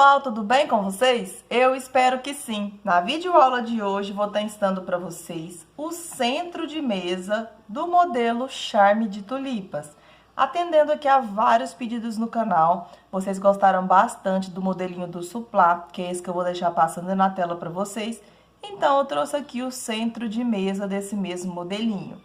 pessoal, tudo bem com vocês? Eu espero que sim. Na videoaula de hoje vou estar ensinando para vocês o centro de mesa do modelo Charme de Tulipas. Atendendo aqui a vários pedidos no canal, vocês gostaram bastante do modelinho do suplá, que é esse que eu vou deixar passando na tela para vocês. Então eu trouxe aqui o centro de mesa desse mesmo modelinho.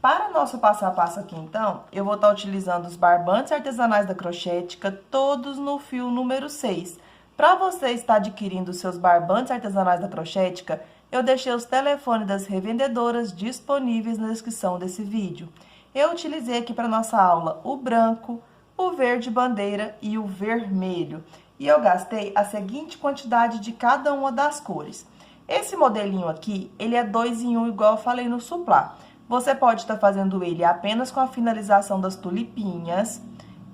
Para nosso passo a passo aqui, então, eu vou estar utilizando os barbantes artesanais da Crochética, todos no fio número 6. Para você estar adquirindo os seus barbantes artesanais da Crochética, eu deixei os telefones das revendedoras disponíveis na descrição desse vídeo. Eu utilizei aqui para nossa aula o branco, o verde bandeira e o vermelho. E eu gastei a seguinte quantidade de cada uma das cores. Esse modelinho aqui, ele é 2 em 1, igual eu falei no suplá. Você pode estar fazendo ele apenas com a finalização das tulipinhas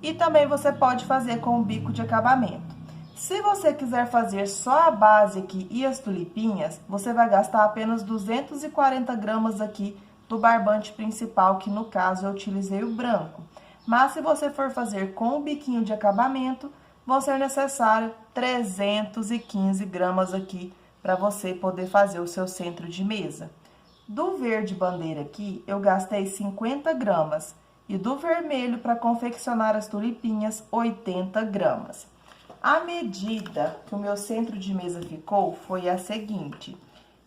e também você pode fazer com o bico de acabamento. Se você quiser fazer só a base aqui e as tulipinhas, você vai gastar apenas 240 gramas aqui do barbante principal, que no caso eu utilizei o branco. Mas se você for fazer com o biquinho de acabamento, vão ser necessário 315 gramas aqui para você poder fazer o seu centro de mesa. Do verde bandeira aqui, eu gastei 50 gramas. E do vermelho, para confeccionar as tulipinhas, 80 gramas. A medida que o meu centro de mesa ficou foi a seguinte.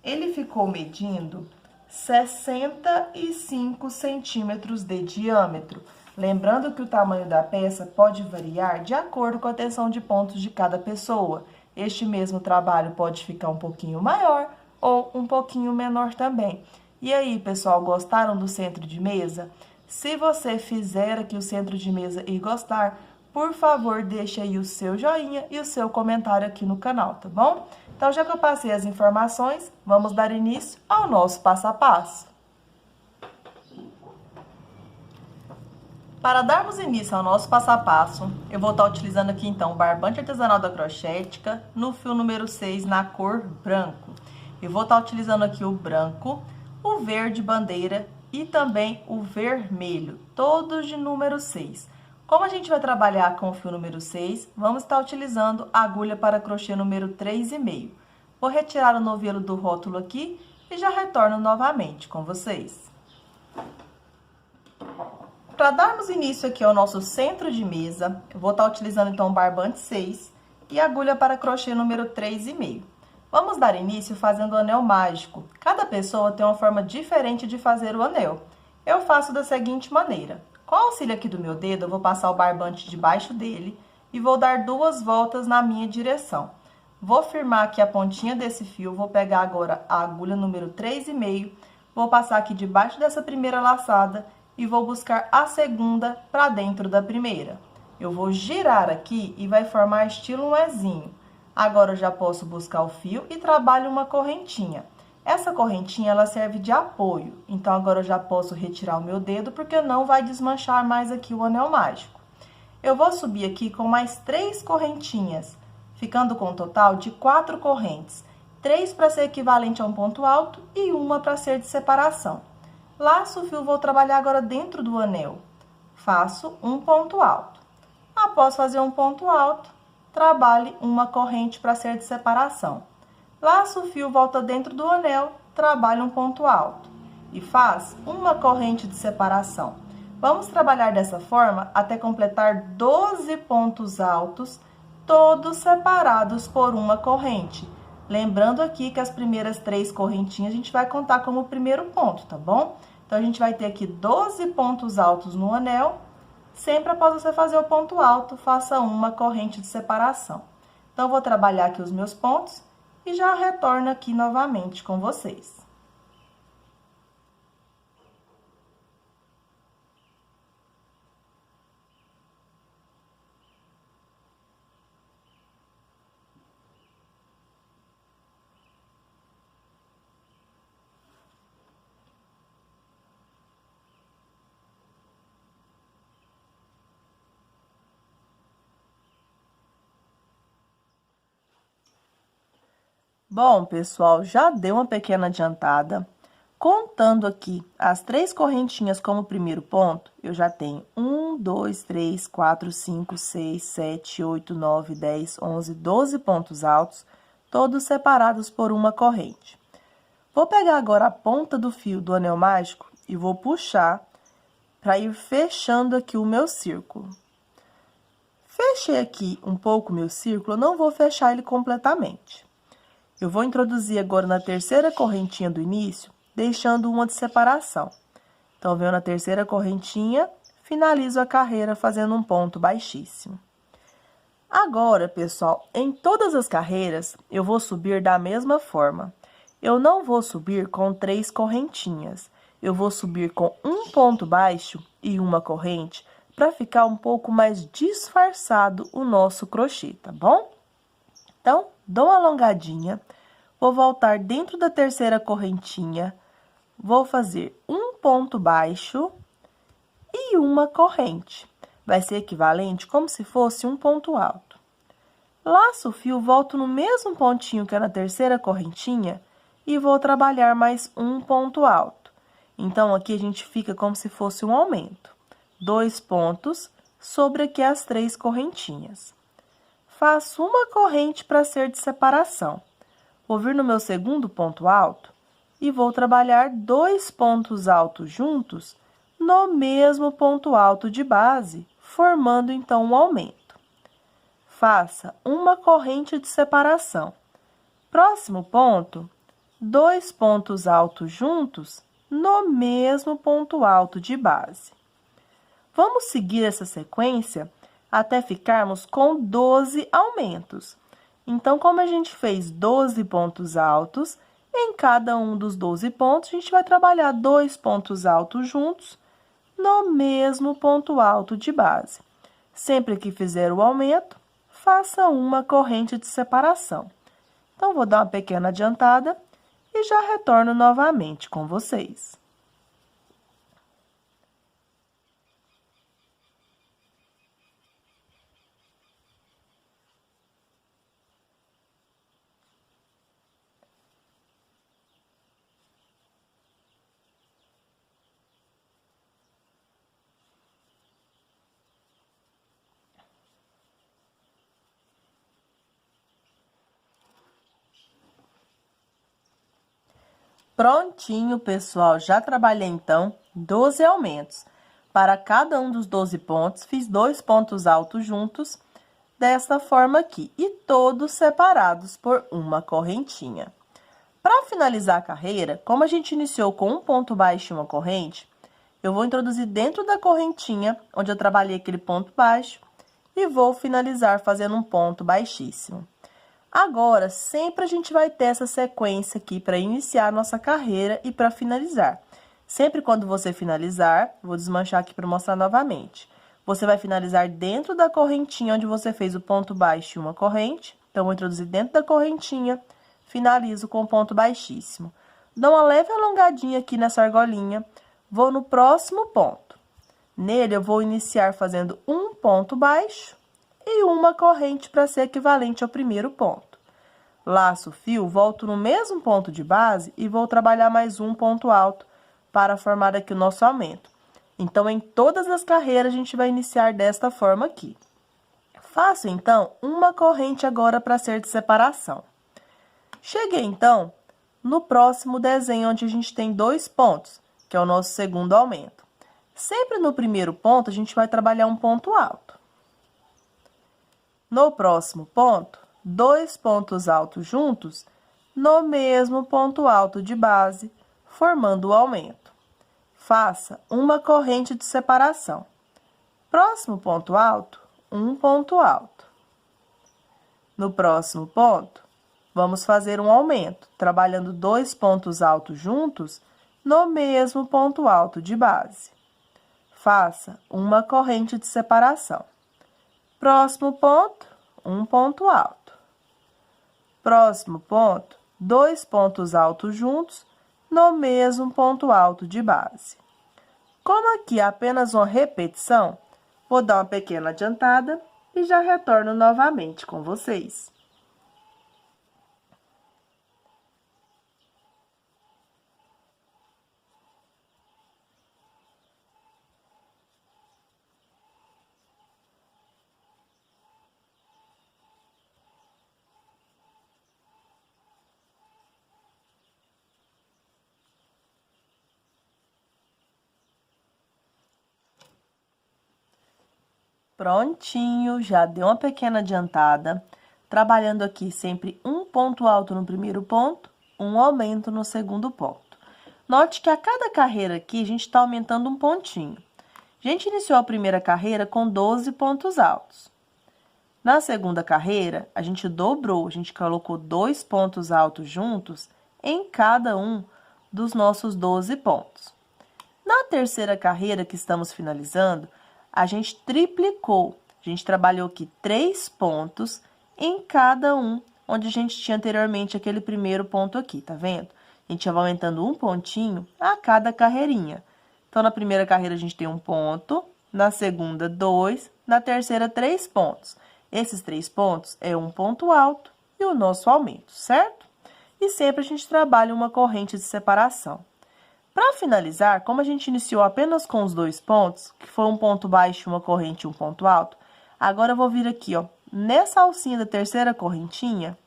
Ele ficou medindo 65 centímetros de diâmetro. Lembrando que o tamanho da peça pode variar de acordo com a tensão de pontos de cada pessoa. Este mesmo trabalho pode ficar um pouquinho maior ou um pouquinho menor também. E aí, pessoal, gostaram do centro de mesa? Se você fizer aqui o centro de mesa e gostar, por favor, deixe aí o seu joinha e o seu comentário aqui no canal, tá bom? Então, já que eu passei as informações, vamos dar início ao nosso passo a passo. Para darmos início ao nosso passo a passo, eu vou estar utilizando aqui, então, o barbante artesanal da Crochética no fio número 6, na cor branco. Eu vou estar utilizando aqui o branco, o verde bandeira e também o vermelho, todos de número 6. Como a gente vai trabalhar com o fio número 6, vamos estar utilizando a agulha para crochê número 3,5. Vou retirar o novelo do rótulo aqui e já retorno novamente com vocês. Para darmos início aqui ao nosso centro de mesa, eu vou estar utilizando então o barbante 6 e a agulha para crochê número 3,5. Vamos dar início fazendo o anel mágico. Cada pessoa tem uma forma diferente de fazer o anel. Eu faço da seguinte maneira. Com o auxílio aqui do meu dedo, eu vou passar o barbante debaixo dele e vou dar 2 voltas na minha direção. Vou firmar aqui a pontinha desse fio, vou pegar agora a agulha número 3,5, vou passar aqui debaixo dessa primeira laçada e vou buscar a segunda para dentro da primeira. Eu vou girar aqui e vai formar estilo um Ezinho. Agora, eu já posso buscar o fio e trabalho uma correntinha. Essa correntinha, ela serve de apoio. Então, agora eu já posso retirar o meu dedo, porque não vai desmanchar mais aqui o anel mágico. Eu vou subir aqui com mais 3 correntinhas, ficando com um total de 4 correntes. 3 para ser equivalente a um ponto alto e uma para ser de separação. Laço o fio, vou trabalhar agora dentro do anel. Faço um ponto alto. Após fazer um ponto alto, trabalhe uma corrente para ser de separação. Laço o fio, volta dentro do anel, trabalhe um ponto alto e faz uma corrente de separação. Vamos trabalhar dessa forma até completar 12 pontos altos, todos separados por uma corrente. Lembrando aqui que as primeiras 3 correntinhas a gente vai contar como o primeiro ponto, tá bom? Então, a gente vai ter aqui 12 pontos altos no anel. Sempre após você fazer o ponto alto, faça uma corrente de separação. Então, eu vou trabalhar aqui os meus pontos e já retorno aqui novamente com vocês. Bom, pessoal, já deu uma pequena adiantada. Contando aqui as 3 correntinhas como primeiro ponto, eu já tenho 1, 2, 3, 4, 5, 6, 7, 8, 9, 10, 11, 12 pontos altos, todos separados por uma corrente. Vou pegar agora a ponta do fio do anel mágico e vou puxar para ir fechando aqui o meu círculo. Fechei aqui um pouco o meu círculo, não vou fechar ele completamente. Eu vou introduzir agora na terceira correntinha do início, deixando uma de separação. Então, venho na terceira correntinha, finalizo a carreira fazendo um ponto baixíssimo. Agora, pessoal, em todas as carreiras, eu vou subir da mesma forma. Eu não vou subir com 3 correntinhas. Eu vou subir com um ponto baixo e uma corrente, para ficar um pouco mais disfarçado o nosso crochê, tá bom? Então, dou uma alongadinha, vou voltar dentro da terceira correntinha, vou fazer um ponto baixo e uma corrente. Vai ser equivalente como se fosse um ponto alto. Laço o fio, volto no mesmo pontinho que é na terceira correntinha e vou trabalhar mais um ponto alto. Então, aqui a gente fica como se fosse um aumento. 2 pontos sobre aqui as 3 correntinhas. Faço uma corrente para ser de separação. Vou vir no meu segundo ponto alto e vou trabalhar 2 pontos altos juntos no mesmo ponto alto de base, formando então um aumento. Faça uma corrente de separação. Próximo ponto, 2 pontos altos juntos no mesmo ponto alto de base. Vamos seguir essa sequência até ficarmos com 12 aumentos. Então, como a gente fez 12 pontos altos, em cada um dos 12 pontos, a gente vai trabalhar 2 pontos altos juntos no mesmo ponto alto de base. Sempre que fizer o aumento, faça uma corrente de separação. Então, vou dar uma pequena adiantada e já retorno novamente com vocês. Prontinho, pessoal, já trabalhei então 12 aumentos. Para cada um dos 12 pontos, fiz 2 pontos altos juntos, dessa forma aqui, e todos separados por uma correntinha. Para finalizar a carreira, como a gente iniciou com um ponto baixo e uma corrente, eu vou introduzir dentro da correntinha, onde eu trabalhei aquele ponto baixo, e vou finalizar fazendo um ponto baixíssimo. Agora, sempre a gente vai ter essa sequência aqui para iniciar a nossa carreira e para finalizar. Sempre quando você finalizar, vou desmanchar aqui para mostrar novamente. Você vai finalizar dentro da correntinha onde você fez o ponto baixo e uma corrente. Então, vou introduzir dentro da correntinha, finalizo com ponto baixíssimo. Dou uma leve alongadinha aqui nessa argolinha, vou no próximo ponto. Nele, eu vou iniciar fazendo um ponto baixo e uma corrente para ser equivalente ao primeiro ponto. Laço o fio, volto no mesmo ponto de base e vou trabalhar mais um ponto alto para formar aqui o nosso aumento. Então, em todas as carreiras, a gente vai iniciar desta forma aqui. Faço, então, uma corrente agora para ser de separação. Cheguei, então, no próximo desenho, onde a gente tem 2 pontos, que é o nosso segundo aumento. Sempre no primeiro ponto, a gente vai trabalhar um ponto alto. No próximo ponto, 2 pontos altos juntos no mesmo ponto alto de base, formando o aumento. Faça uma corrente de separação. Próximo ponto alto, um ponto alto. No próximo ponto, vamos fazer um aumento, trabalhando 2 pontos altos juntos no mesmo ponto alto de base. Faça uma corrente de separação. Próximo ponto, um ponto alto. Próximo ponto, 2 pontos altos juntos no mesmo ponto alto de base. Como aqui é apenas uma repetição, vou dar uma pequena adiantada e já retorno novamente com vocês. Prontinho, já deu uma pequena adiantada. Trabalhando aqui sempre um ponto alto no primeiro ponto, um aumento no segundo ponto. Note que a cada carreira aqui, a gente está aumentando um pontinho. A gente iniciou a primeira carreira com 12 pontos altos. Na segunda carreira, a gente dobrou, a gente colocou 2 pontos altos juntos em cada um dos nossos 12 pontos. Na terceira carreira que estamos finalizando, a gente triplicou. A gente trabalhou aqui 3 pontos em cada um, onde a gente tinha anteriormente aquele primeiro ponto aqui, tá vendo? A gente vai aumentando um pontinho a cada carreirinha. Então, na primeira carreira a gente tem um ponto, na segunda 2, na terceira 3 pontos. Esses 3 pontos é um ponto alto e o nosso aumento, certo? E sempre a gente trabalha uma corrente de separação. Para finalizar, como a gente iniciou apenas com os 2 pontos, que foi um ponto baixo, uma corrente e um ponto alto, agora eu vou vir aqui, ó, nessa alcinha da terceira correntinha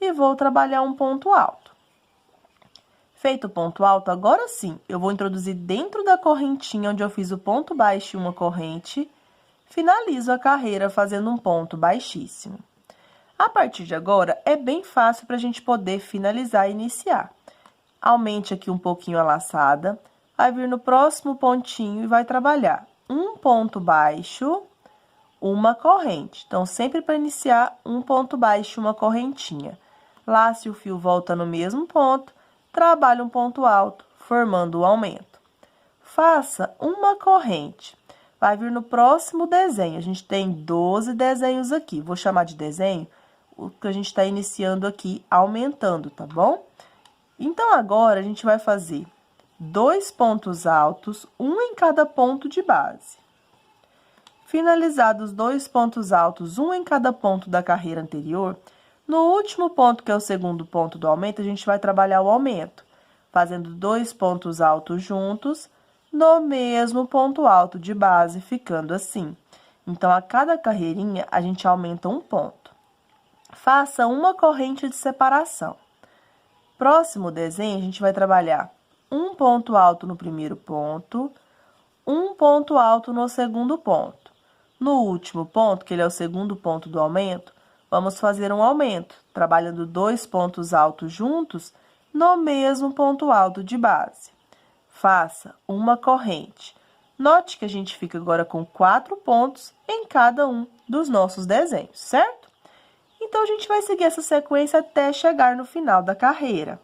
e vou trabalhar um ponto alto. Feito o ponto alto, agora sim, eu vou introduzir dentro da correntinha onde eu fiz o ponto baixo e uma corrente, finalizo a carreira fazendo um ponto baixíssimo. A partir de agora, é bem fácil para a gente poder finalizar e iniciar. Aumente aqui um pouquinho a laçada, vai vir no próximo pontinho e vai trabalhar um ponto baixo, uma corrente. Então, sempre para iniciar, um ponto baixo, uma correntinha. Lace o fio, volta no mesmo ponto, trabalha um ponto alto, formando o aumento. Faça uma corrente. Vai vir no próximo desenho. A gente tem 12 desenhos aqui. Vou chamar de desenho o que a gente está iniciando aqui, aumentando, tá bom? Então, agora, a gente vai fazer 2 pontos altos, um em cada ponto de base. Finalizados 2 pontos altos, um em cada ponto da carreira anterior, no último ponto, que é o segundo ponto do aumento, a gente vai trabalhar o aumento, fazendo 2 pontos altos juntos, no mesmo ponto alto de base, ficando assim. Então, a cada carreirinha, a gente aumenta um ponto. Faça uma corrente de separação. Próximo desenho, a gente vai trabalhar um ponto alto no primeiro ponto, um ponto alto no segundo ponto. No último ponto, que ele é o segundo ponto do aumento, vamos fazer um aumento, trabalhando 2 pontos altos juntos no mesmo ponto alto de base. Faça uma corrente. Note que a gente fica agora com 4 pontos em cada um dos nossos desenhos, certo? Então, a gente vai seguir essa sequência até chegar no final da carreira.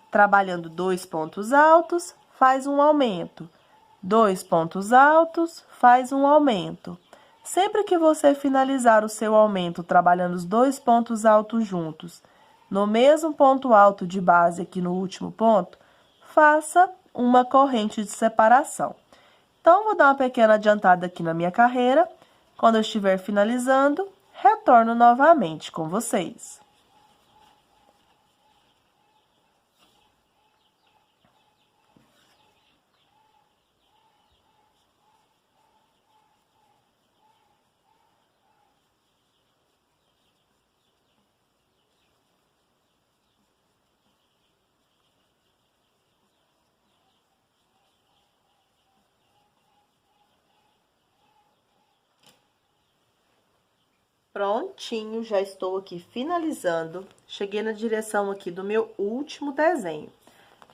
Trabalhando 2 pontos altos, faz um aumento. 2 pontos altos, faz um aumento. Sempre que você finalizar o seu aumento trabalhando os 2 pontos altos juntos, no mesmo ponto alto de base aqui no último ponto, faça uma corrente de separação. Então, vou dar uma pequena adiantada aqui na minha carreira. Quando eu estiver finalizando, retorno novamente com vocês. Prontinho, já estou aqui finalizando. Cheguei na direção aqui do meu último desenho.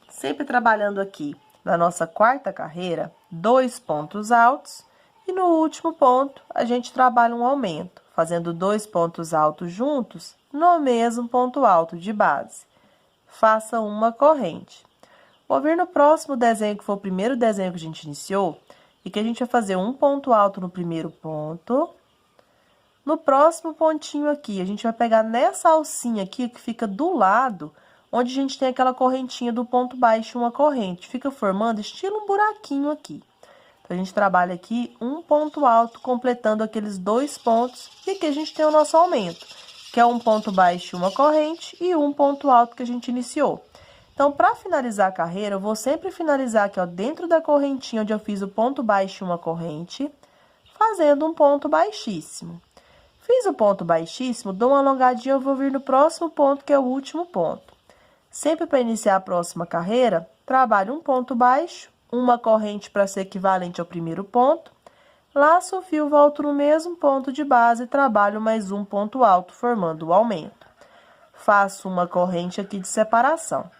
Sempre trabalhando aqui na nossa quarta carreira, 2 pontos altos. E no último ponto, a gente trabalha um aumento, fazendo 2 pontos altos juntos no mesmo ponto alto de base. Faça uma corrente. Vou vir no próximo desenho, que foi o primeiro desenho que a gente iniciou, e que a gente vai fazer um ponto alto no primeiro ponto. No próximo pontinho aqui, a gente vai pegar nessa alcinha aqui, que fica do lado, onde a gente tem aquela correntinha do ponto baixo, uma corrente. Fica formando estilo um buraquinho aqui. Então, a gente trabalha aqui um ponto alto, completando aqueles 2 pontos, e aqui a gente tem o nosso aumento, que é um ponto baixo, uma corrente, e um ponto alto que a gente iniciou. Então, para finalizar a carreira, eu vou sempre finalizar aqui, ó, dentro da correntinha onde eu fiz o ponto baixo, uma corrente, fazendo um ponto baixíssimo. Fiz o ponto baixíssimo, dou uma alongadinha, eu vou vir no próximo ponto, que é o último ponto. Sempre para iniciar a próxima carreira, trabalho um ponto baixo, uma corrente para ser equivalente ao primeiro ponto, Laço o fio, volto no mesmo ponto de base e trabalho mais um ponto alto, formando o aumento. Faço uma corrente aqui de separação.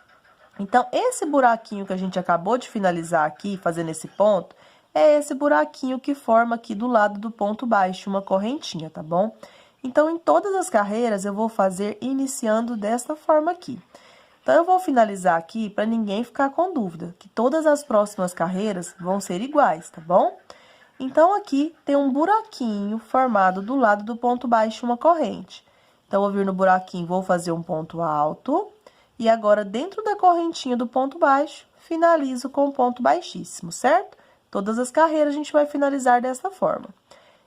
Então, esse buraquinho que a gente acabou de finalizar aqui, fazendo esse ponto, é esse buraquinho que forma aqui do lado do ponto baixo, uma correntinha, tá bom? Então, em todas as carreiras, eu vou fazer iniciando desta forma aqui. Então, eu vou finalizar aqui para ninguém ficar com dúvida, que todas as próximas carreiras vão ser iguais, tá bom? Então, aqui tem um buraquinho formado do lado do ponto baixo, uma corrente. Então, vou vir no buraquinho, vou fazer um ponto alto. E agora, dentro da correntinha do ponto baixo, finalizo com um ponto baixíssimo, certo? Todas as carreiras a gente vai finalizar dessa forma.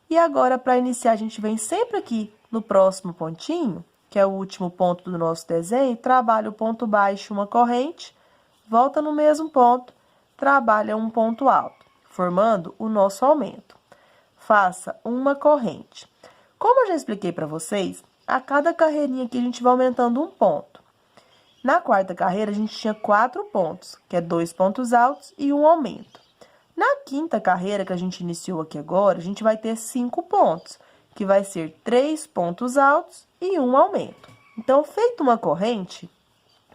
E agora, para iniciar, a gente vem sempre aqui no próximo pontinho, que é o último ponto do nosso desenho, trabalha o ponto baixo, uma corrente, volta no mesmo ponto, trabalha um ponto alto, formando o nosso aumento. Faça uma corrente. Como eu já expliquei para vocês, a cada carreirinha aqui a gente vai aumentando um ponto. Na quarta carreira, a gente tinha 4 pontos, que é 2 pontos altos e um aumento. Na quinta carreira, que a gente iniciou aqui agora, a gente vai ter 5 pontos, que vai ser 3 pontos altos e um aumento. Então, feito uma corrente,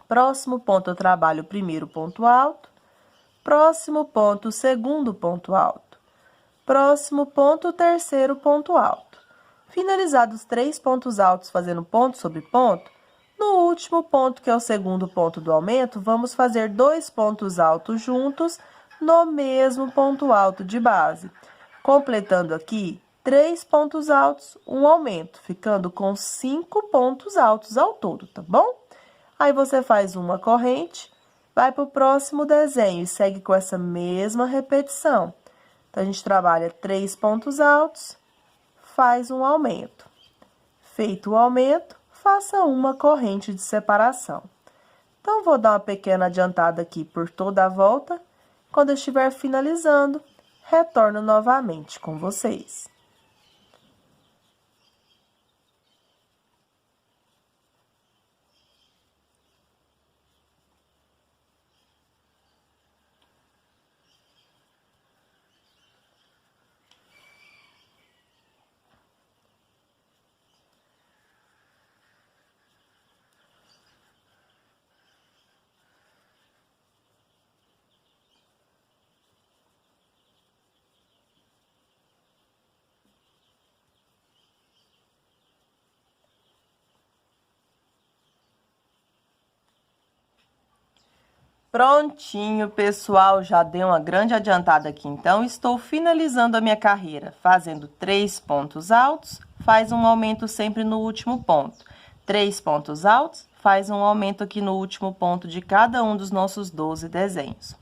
próximo ponto eu trabalho o primeiro ponto alto, próximo ponto o segundo ponto alto, próximo ponto o terceiro ponto alto. Finalizados os 3 pontos altos fazendo ponto sobre ponto, no último ponto, que é o segundo ponto do aumento, vamos fazer 2 pontos altos juntos no mesmo ponto alto de base, completando aqui 3 pontos altos, um aumento, ficando com 5 pontos altos ao todo, tá bom? Aí, você faz uma corrente, vai para o próximo desenho e segue com essa mesma repetição. Então, a gente trabalha 3 pontos altos, faz um aumento. Feito o aumento, faça uma corrente de separação. Então, vou dar uma pequena adiantada aqui por toda a volta. Quando eu estiver finalizando, retorno novamente com vocês. Prontinho, pessoal, já dei uma grande adiantada aqui, então, estou finalizando a minha carreira, fazendo 3 pontos altos, faz um aumento sempre no último ponto. 3 pontos altos, faz um aumento aqui no último ponto de cada um dos nossos 12 desenhos.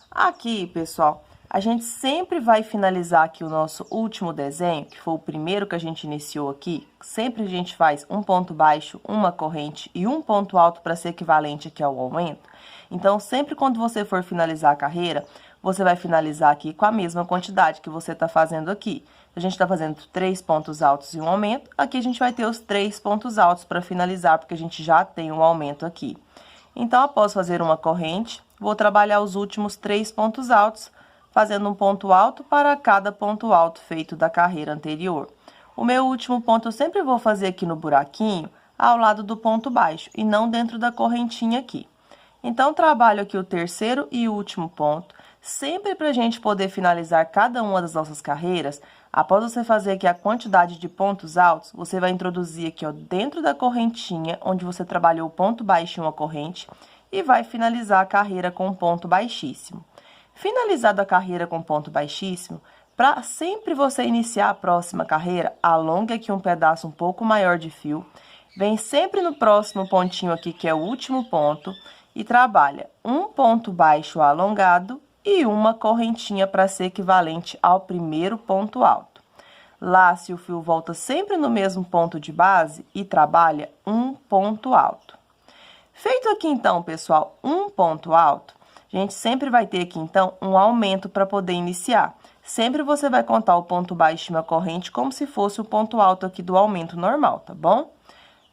Aqui, pessoal, a gente sempre vai finalizar aqui o nosso último desenho, que foi o primeiro que a gente iniciou aqui. Sempre a gente faz um ponto baixo, uma corrente e um ponto alto para ser equivalente aqui ao aumento. Então, sempre quando você for finalizar a carreira, você vai finalizar aqui com a mesma quantidade que você está fazendo aqui. A gente está fazendo 3 pontos altos e um aumento, aqui a gente vai ter os 3 pontos altos para finalizar, porque a gente já tem um aumento aqui. Então, após fazer uma corrente, vou trabalhar os últimos 3 pontos altos, fazendo um ponto alto para cada ponto alto feito da carreira anterior. O meu último ponto eu sempre vou fazer aqui no buraquinho, ao lado do ponto baixo, e não dentro da correntinha aqui. Então, trabalho aqui o terceiro e último ponto, sempre para a gente poder finalizar cada uma das nossas carreiras. Após você fazer aqui a quantidade de pontos altos, você vai introduzir aqui, ó, dentro da correntinha, onde você trabalhou o ponto baixo em uma corrente, e vai finalizar a carreira com um ponto baixíssimo. Finalizada a carreira com ponto baixíssimo, para sempre você iniciar a próxima carreira, alongue aqui um pedaço um pouco maior de fio, vem sempre no próximo pontinho aqui, que é o último ponto, e trabalha um ponto baixo alongado e uma correntinha para ser equivalente ao primeiro ponto alto. Lace o fio, volta sempre no mesmo ponto de base e trabalha um ponto alto. Feito aqui, então, pessoal, um ponto alto, a gente sempre vai ter aqui, então, um aumento para poder iniciar. Sempre você vai contar o ponto baixo em uma corrente como se fosse o ponto alto aqui do aumento normal, tá bom?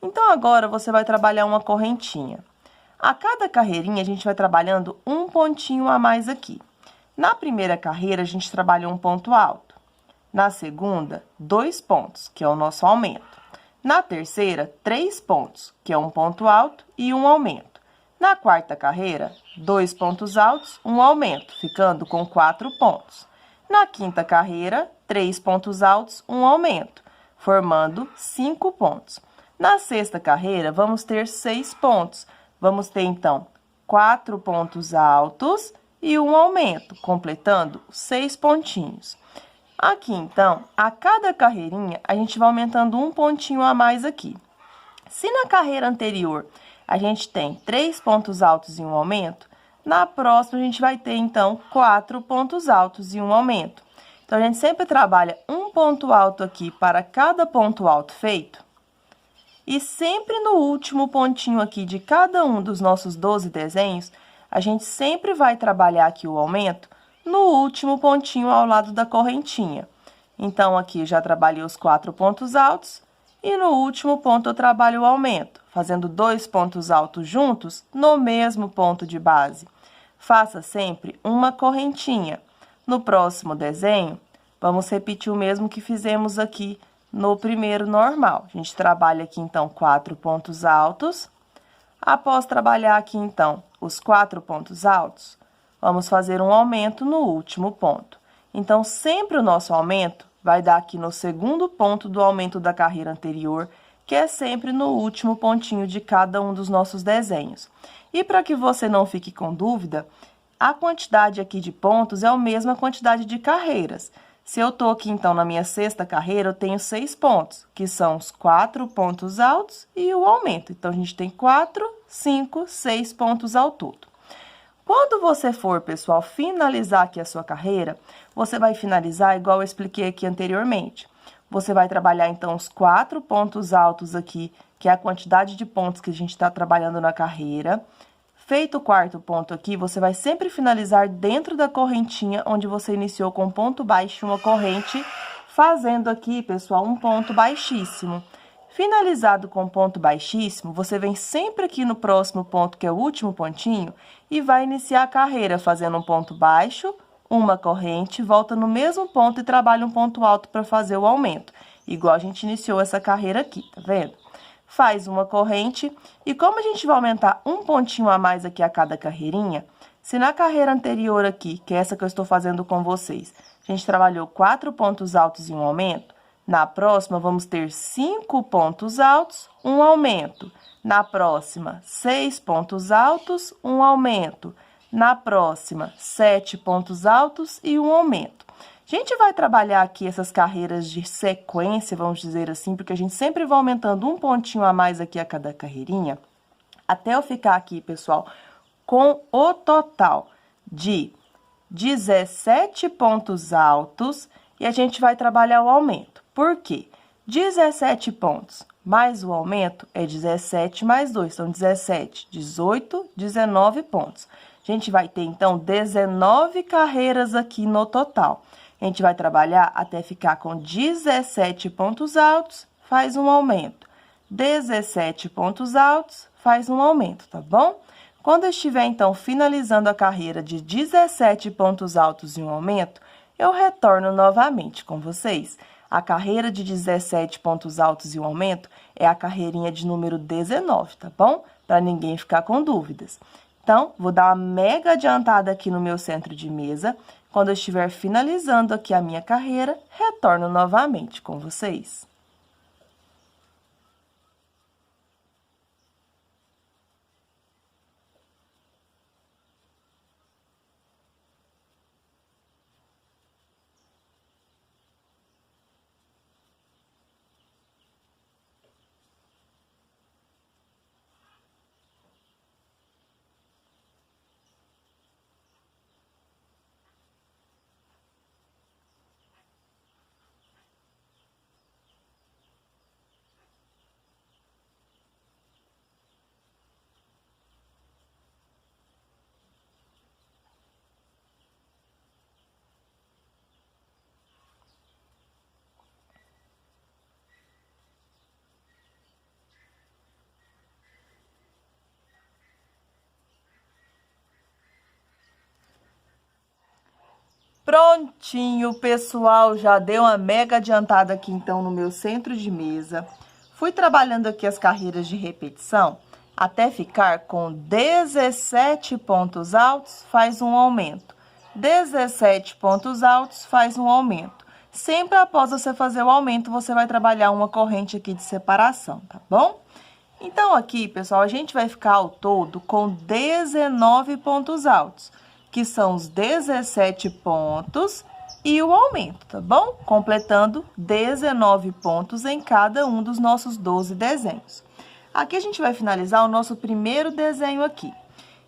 Então, agora, você vai trabalhar uma correntinha. A cada carreirinha, a gente vai trabalhando um pontinho a mais aqui. Na primeira carreira, a gente trabalhou um ponto alto. Na segunda, 2 pontos, que é o nosso aumento. Na terceira, 3 pontos, que é um ponto alto e um aumento. Na quarta carreira, 2 pontos altos, um aumento, ficando com 4 pontos. Na quinta carreira, 3 pontos altos, um aumento, formando 5 pontos. Na sexta carreira, vamos ter 6 pontos. Vamos ter, então, 4 pontos altos e um aumento, completando 6 pontinhos. Aqui, então, a cada carreirinha, a gente vai aumentando um pontinho a mais aqui. Se na carreira anterior a gente tem 3 pontos altos e um aumento, na próxima a gente vai ter, então, 4 pontos altos e um aumento. Então, a gente sempre trabalha um ponto alto aqui para cada ponto alto feito. E sempre no último pontinho aqui de cada um dos nossos 12 desenhos, a gente sempre vai trabalhar aqui o aumento no último pontinho ao lado da correntinha. Então, aqui eu já trabalhei os 4 pontos altos e no último ponto eu trabalho o aumento, fazendo 2 pontos altos juntos no mesmo ponto de base. Faça sempre uma correntinha. No próximo desenho, vamos repetir o mesmo que fizemos aqui no primeiro normal. A gente trabalha aqui, então, 4 pontos altos. Após trabalhar aqui, então, os 4 pontos altos, vamos fazer um aumento no último ponto. Então, sempre o nosso aumento vai dar aqui no segundo ponto do aumento da carreira anterior, que é sempre no último pontinho de cada um dos nossos desenhos. E para que você não fique com dúvida, a quantidade aqui de pontos é a mesma quantidade de carreiras. Se eu estou aqui, então, na minha sexta carreira, eu tenho 6 pontos, que são os 4 pontos altos e o aumento. Então, a gente tem 4, 5, 6 pontos ao todo. Quando você for, pessoal, finalizar aqui a sua carreira, você vai finalizar igual eu expliquei aqui anteriormente. Você vai trabalhar, então, os 4 pontos altos aqui, que é a quantidade de pontos que a gente está trabalhando na carreira. Feito o quarto ponto aqui, você vai sempre finalizar dentro da correntinha onde você iniciou com ponto baixo e uma corrente, fazendo aqui, pessoal, um ponto baixíssimo. Finalizado com ponto baixíssimo, você vem sempre aqui no próximo ponto, que é o último pontinho, e vai iniciar a carreira fazendo um ponto baixo, uma corrente, volta no mesmo ponto e trabalha um ponto alto para fazer o aumento, igual a gente iniciou essa carreira aqui, tá vendo? Faz uma corrente, e como a gente vai aumentar um pontinho a mais aqui a cada carreirinha, se na carreira anterior aqui, que é essa que eu estou fazendo com vocês, a gente trabalhou 4 pontos altos e um aumento, na próxima, vamos ter 5 pontos altos, um aumento. Na próxima, 6 pontos altos, um aumento. Na próxima, 7 pontos altos e um aumento. A gente vai trabalhar aqui essas carreiras de sequência, vamos dizer assim, porque a gente sempre vai aumentando um pontinho a mais aqui a cada carreirinha, até eu ficar aqui, pessoal, com o total de 17 pontos altos e a gente vai trabalhar o aumento. Por quê? 17 pontos mais o aumento é 17 mais 2, são 17, 18, 19 pontos. A gente vai ter, então, 19 carreiras aqui no total. A gente vai trabalhar até ficar com 17 pontos altos, faz um aumento. 17 pontos altos, faz um aumento, tá bom? Quando eu estiver, então, finalizando a carreira de 17 pontos altos e um aumento, eu retorno novamente com vocês. A carreira de 17 pontos altos e um aumento é a carreirinha de número 19, tá bom? Para ninguém ficar com dúvidas. Então, vou dar uma mega adiantada aqui no meu centro de mesa. Quando eu estiver finalizando aqui a minha carreira, retorno novamente com vocês. Prontinho, pessoal, já deu uma mega adiantada aqui então no meu centro de mesa. Fui trabalhando aqui as carreiras de repetição até ficar com 17 pontos altos, faz um aumento. 17 pontos altos, faz um aumento. Sempre após você fazer o aumento, você vai trabalhar uma corrente aqui de separação, tá bom? Então, aqui, pessoal, a gente vai ficar ao todo com 19 pontos altos, que são os 17 pontos e o aumento, tá bom? Completando 19 pontos em cada um dos nossos 12 desenhos. Aqui a gente vai finalizar o nosso primeiro desenho aqui.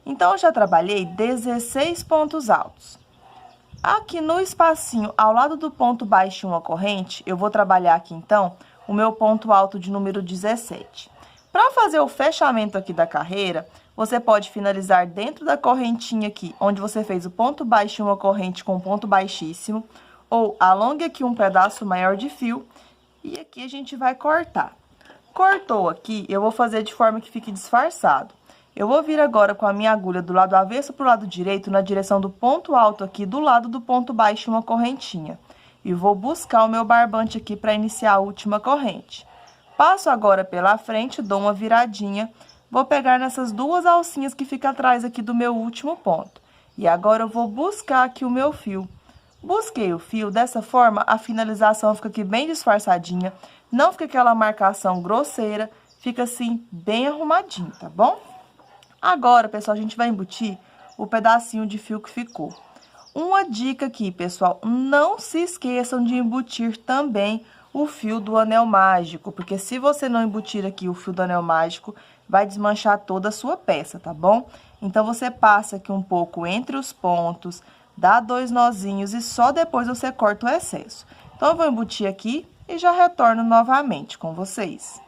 Então, eu já trabalhei 16 pontos altos. Aqui no espacinho, ao lado do ponto baixo em uma corrente, eu vou trabalhar aqui, então, o meu ponto alto de número 17. Para fazer o fechamento aqui da carreira, você pode finalizar dentro da correntinha aqui, onde você fez o ponto baixo em uma corrente com ponto baixíssimo, ou alongue aqui um pedaço maior de fio, e aqui a gente vai cortar. Cortou aqui, eu vou fazer de forma que fique disfarçado. Eu vou vir agora com a minha agulha do lado avesso para o lado direito, na direção do ponto alto aqui, do lado do ponto baixo, uma correntinha. E vou buscar o meu barbante aqui para iniciar a última corrente. Passo agora pela frente, dou uma viradinha, vou pegar nessas duas alcinhas que ficam atrás aqui do meu último ponto. E agora eu vou buscar aqui o meu fio. Busquei o fio, dessa forma a finalização fica aqui bem disfarçadinha, não fica aquela marcação grosseira, fica assim bem arrumadinho, tá bom? Agora, pessoal, a gente vai embutir o pedacinho de fio que ficou. Uma dica aqui, pessoal, não se esqueçam de embutir também o fio do anel mágico, porque se você não embutir aqui o fio do anel mágico, vai desmanchar toda a sua peça, tá bom? Então, você passa aqui um pouco entre os pontos, dá 2 nozinhos e só depois você corta o excesso. Então, eu vou embutir aqui e já retorno novamente com vocês.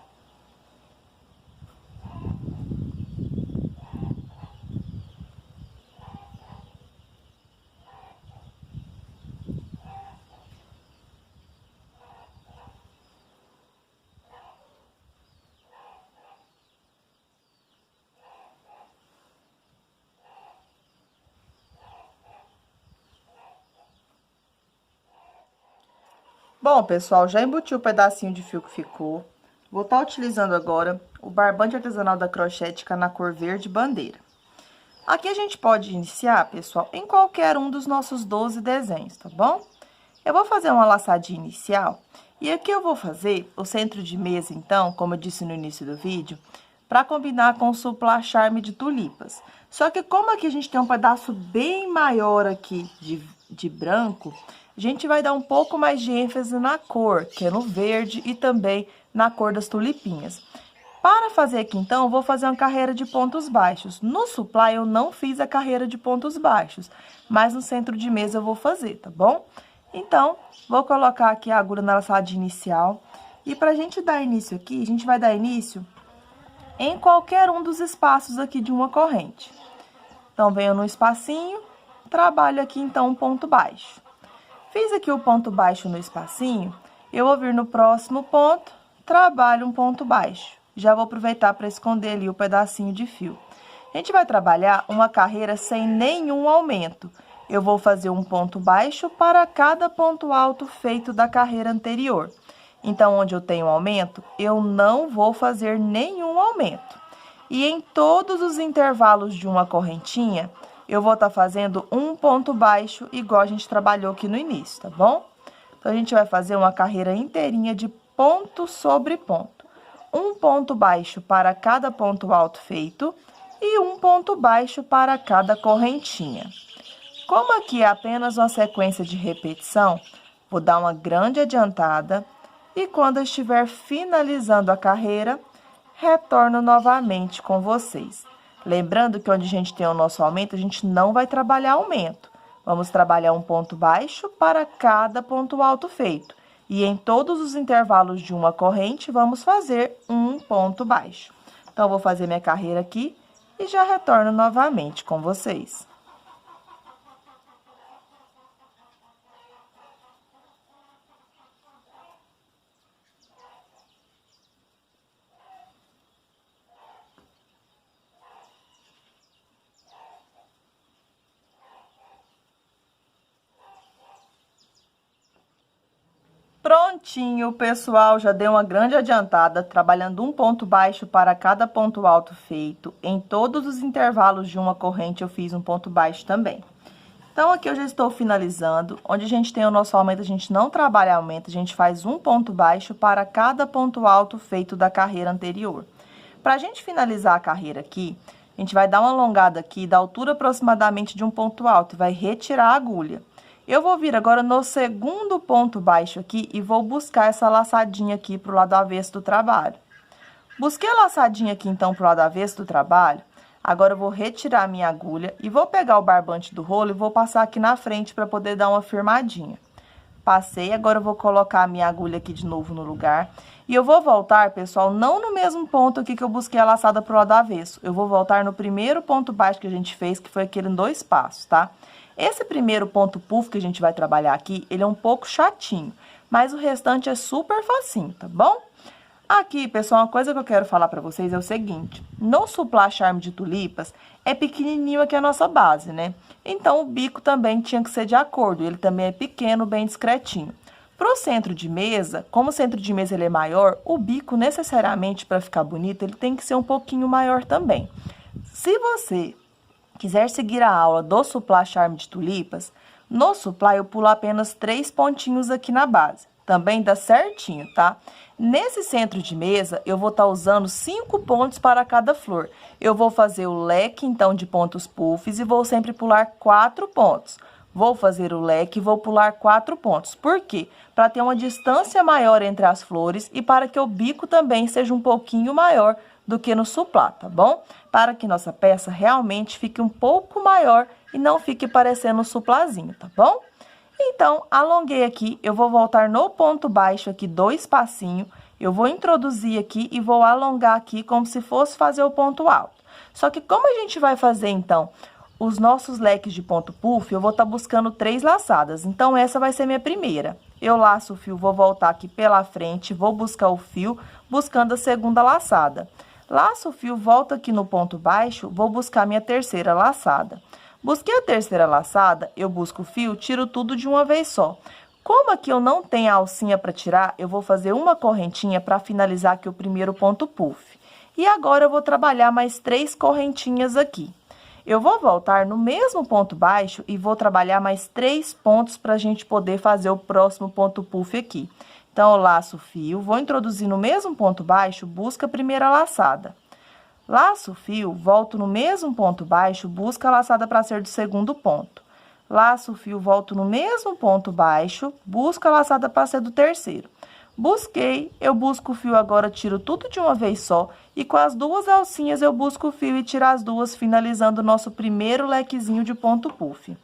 Bom, pessoal, já embuti o pedacinho de fio que ficou. Vou estar utilizando agora o barbante artesanal da Crochêtica na cor verde bandeira. Aqui a gente pode iniciar, pessoal, em qualquer um dos nossos 12 desenhos, tá bom? Eu vou fazer uma laçadinha inicial e aqui eu vou fazer o centro de mesa, então, como eu disse no início do vídeo, para combinar com o supla charme de tulipas. Só que como aqui a gente tem um pedaço bem maior aqui de branco, a gente vai dar um pouco mais de ênfase na cor, que é no verde e também na cor das tulipinhas. Para fazer aqui, então, eu vou fazer uma carreira de pontos baixos. No supply, eu não fiz a carreira de pontos baixos, mas no centro de mesa eu vou fazer, tá bom? Então, vou colocar aqui a agulha na laçadinha inicial. E pra gente dar início aqui, a gente vai dar início em qualquer um dos espaços aqui de uma corrente. Então, venho no espacinho, trabalho aqui, então, um ponto baixo. Fiz aqui o ponto baixo no espacinho, eu vou vir no próximo ponto, trabalho um ponto baixo. Já vou aproveitar para esconder ali o pedacinho de fio. A gente vai trabalhar uma carreira sem nenhum aumento. Eu vou fazer um ponto baixo para cada ponto alto feito da carreira anterior. Então, onde eu tenho aumento, eu não vou fazer nenhum aumento. E em todos os intervalos de uma correntinha, eu vou estar fazendo um ponto baixo, igual a gente trabalhou aqui no início, tá bom? Então, a gente vai fazer uma carreira inteirinha de ponto sobre ponto. Um ponto baixo para cada ponto alto feito e um ponto baixo para cada correntinha. Como aqui é apenas uma sequência de repetição, vou dar uma grande adiantada e quando eu estiver finalizando a carreira, retorno novamente com vocês. Lembrando que onde a gente tem o nosso aumento, a gente não vai trabalhar aumento. Vamos trabalhar um ponto baixo para cada ponto alto feito. E em todos os intervalos de uma corrente, vamos fazer um ponto baixo. Então, eu vou fazer minha carreira aqui e já retorno novamente com vocês. Prontinho, pessoal, já deu uma grande adiantada, trabalhando um ponto baixo para cada ponto alto feito. Em todos os intervalos de uma corrente eu fiz um ponto baixo também. Então, aqui eu já estou finalizando. Onde a gente tem o nosso aumento, a gente não trabalha aumento, a gente faz um ponto baixo para cada ponto alto feito da carreira anterior. Para a gente finalizar a carreira aqui, a gente vai dar uma alongada aqui da altura aproximadamente de um ponto alto e vai retirar a agulha. Eu vou vir agora no segundo ponto baixo aqui e vou buscar essa laçadinha aqui pro lado avesso do trabalho. Busquei a laçadinha aqui, então, pro lado avesso do trabalho. Agora, eu vou retirar a minha agulha e vou pegar o barbante do rolo e vou passar aqui na frente para poder dar uma firmadinha. Passei, agora eu vou colocar a minha agulha aqui de novo no lugar. E eu vou voltar, pessoal, não no mesmo ponto aqui que eu busquei a laçada pro lado avesso. Eu vou voltar no primeiro ponto baixo que a gente fez, que foi aquele em 2 passos, tá? Esse primeiro ponto puff que a gente vai trabalhar aqui, ele é um pouco chatinho, mas o restante é super facinho, tá bom? Aqui, pessoal, uma coisa que eu quero falar pra vocês é o seguinte: no suplá charme de tulipas, é pequenininho aqui a nossa base, né? Então, o bico também tinha que ser de acordo, ele também é pequeno, bem discretinho. Pro centro de mesa, como o centro de mesa ele é maior, o bico necessariamente, para ficar bonito, ele tem que ser um pouquinho maior também. Se você quiser seguir a aula do suplá charme de tulipas, no suplá eu pulo apenas 3 pontinhos aqui na base. Também dá certinho, tá? Nesse centro de mesa, eu vou estar usando 5 pontos para cada flor. Eu vou fazer o leque, então, de pontos puffs e vou sempre pular 4 pontos. Vou fazer o leque e vou pular 4 pontos. Por quê? Para ter uma distância maior entre as flores e para que o bico também seja um pouquinho maior do que no suplá, tá bom? Para que nossa peça realmente fique um pouco maior e não fique parecendo um suplazinho, tá bom? Então, alonguei aqui, eu vou voltar no ponto baixo aqui, 2 passinhos, eu vou introduzir aqui e vou alongar aqui como se fosse fazer o ponto alto. Só que como a gente vai fazer, então, os nossos leques de ponto puff, eu vou estar buscando 3 laçadas. Então, essa vai ser minha primeira. Eu laço o fio, vou voltar aqui pela frente, vou buscar o fio, buscando a segunda laçada. Laço o fio, volto aqui no ponto baixo, vou buscar minha terceira laçada. Busquei a terceira laçada, eu busco o fio, tiro tudo de uma vez só. Como aqui eu não tenho a alcinha para tirar, eu vou fazer uma correntinha para finalizar aqui o primeiro ponto puff. E agora eu vou trabalhar mais 3 correntinhas aqui. Eu vou voltar no mesmo ponto baixo e vou trabalhar mais 3 pontos para a gente poder fazer o próximo ponto puff aqui. Então, eu laço o fio, vou introduzir no mesmo ponto baixo, busca a primeira laçada. Laço o fio, volto no mesmo ponto baixo, busca a laçada para ser do segundo ponto. Laço o fio, volto no mesmo ponto baixo, busco a laçada para ser do terceiro. Busquei, eu busco o fio agora, tiro tudo de uma vez só, e com as 2 alcinhas eu busco o fio e tiro as 2, finalizando o nosso primeiro lequezinho de ponto puff.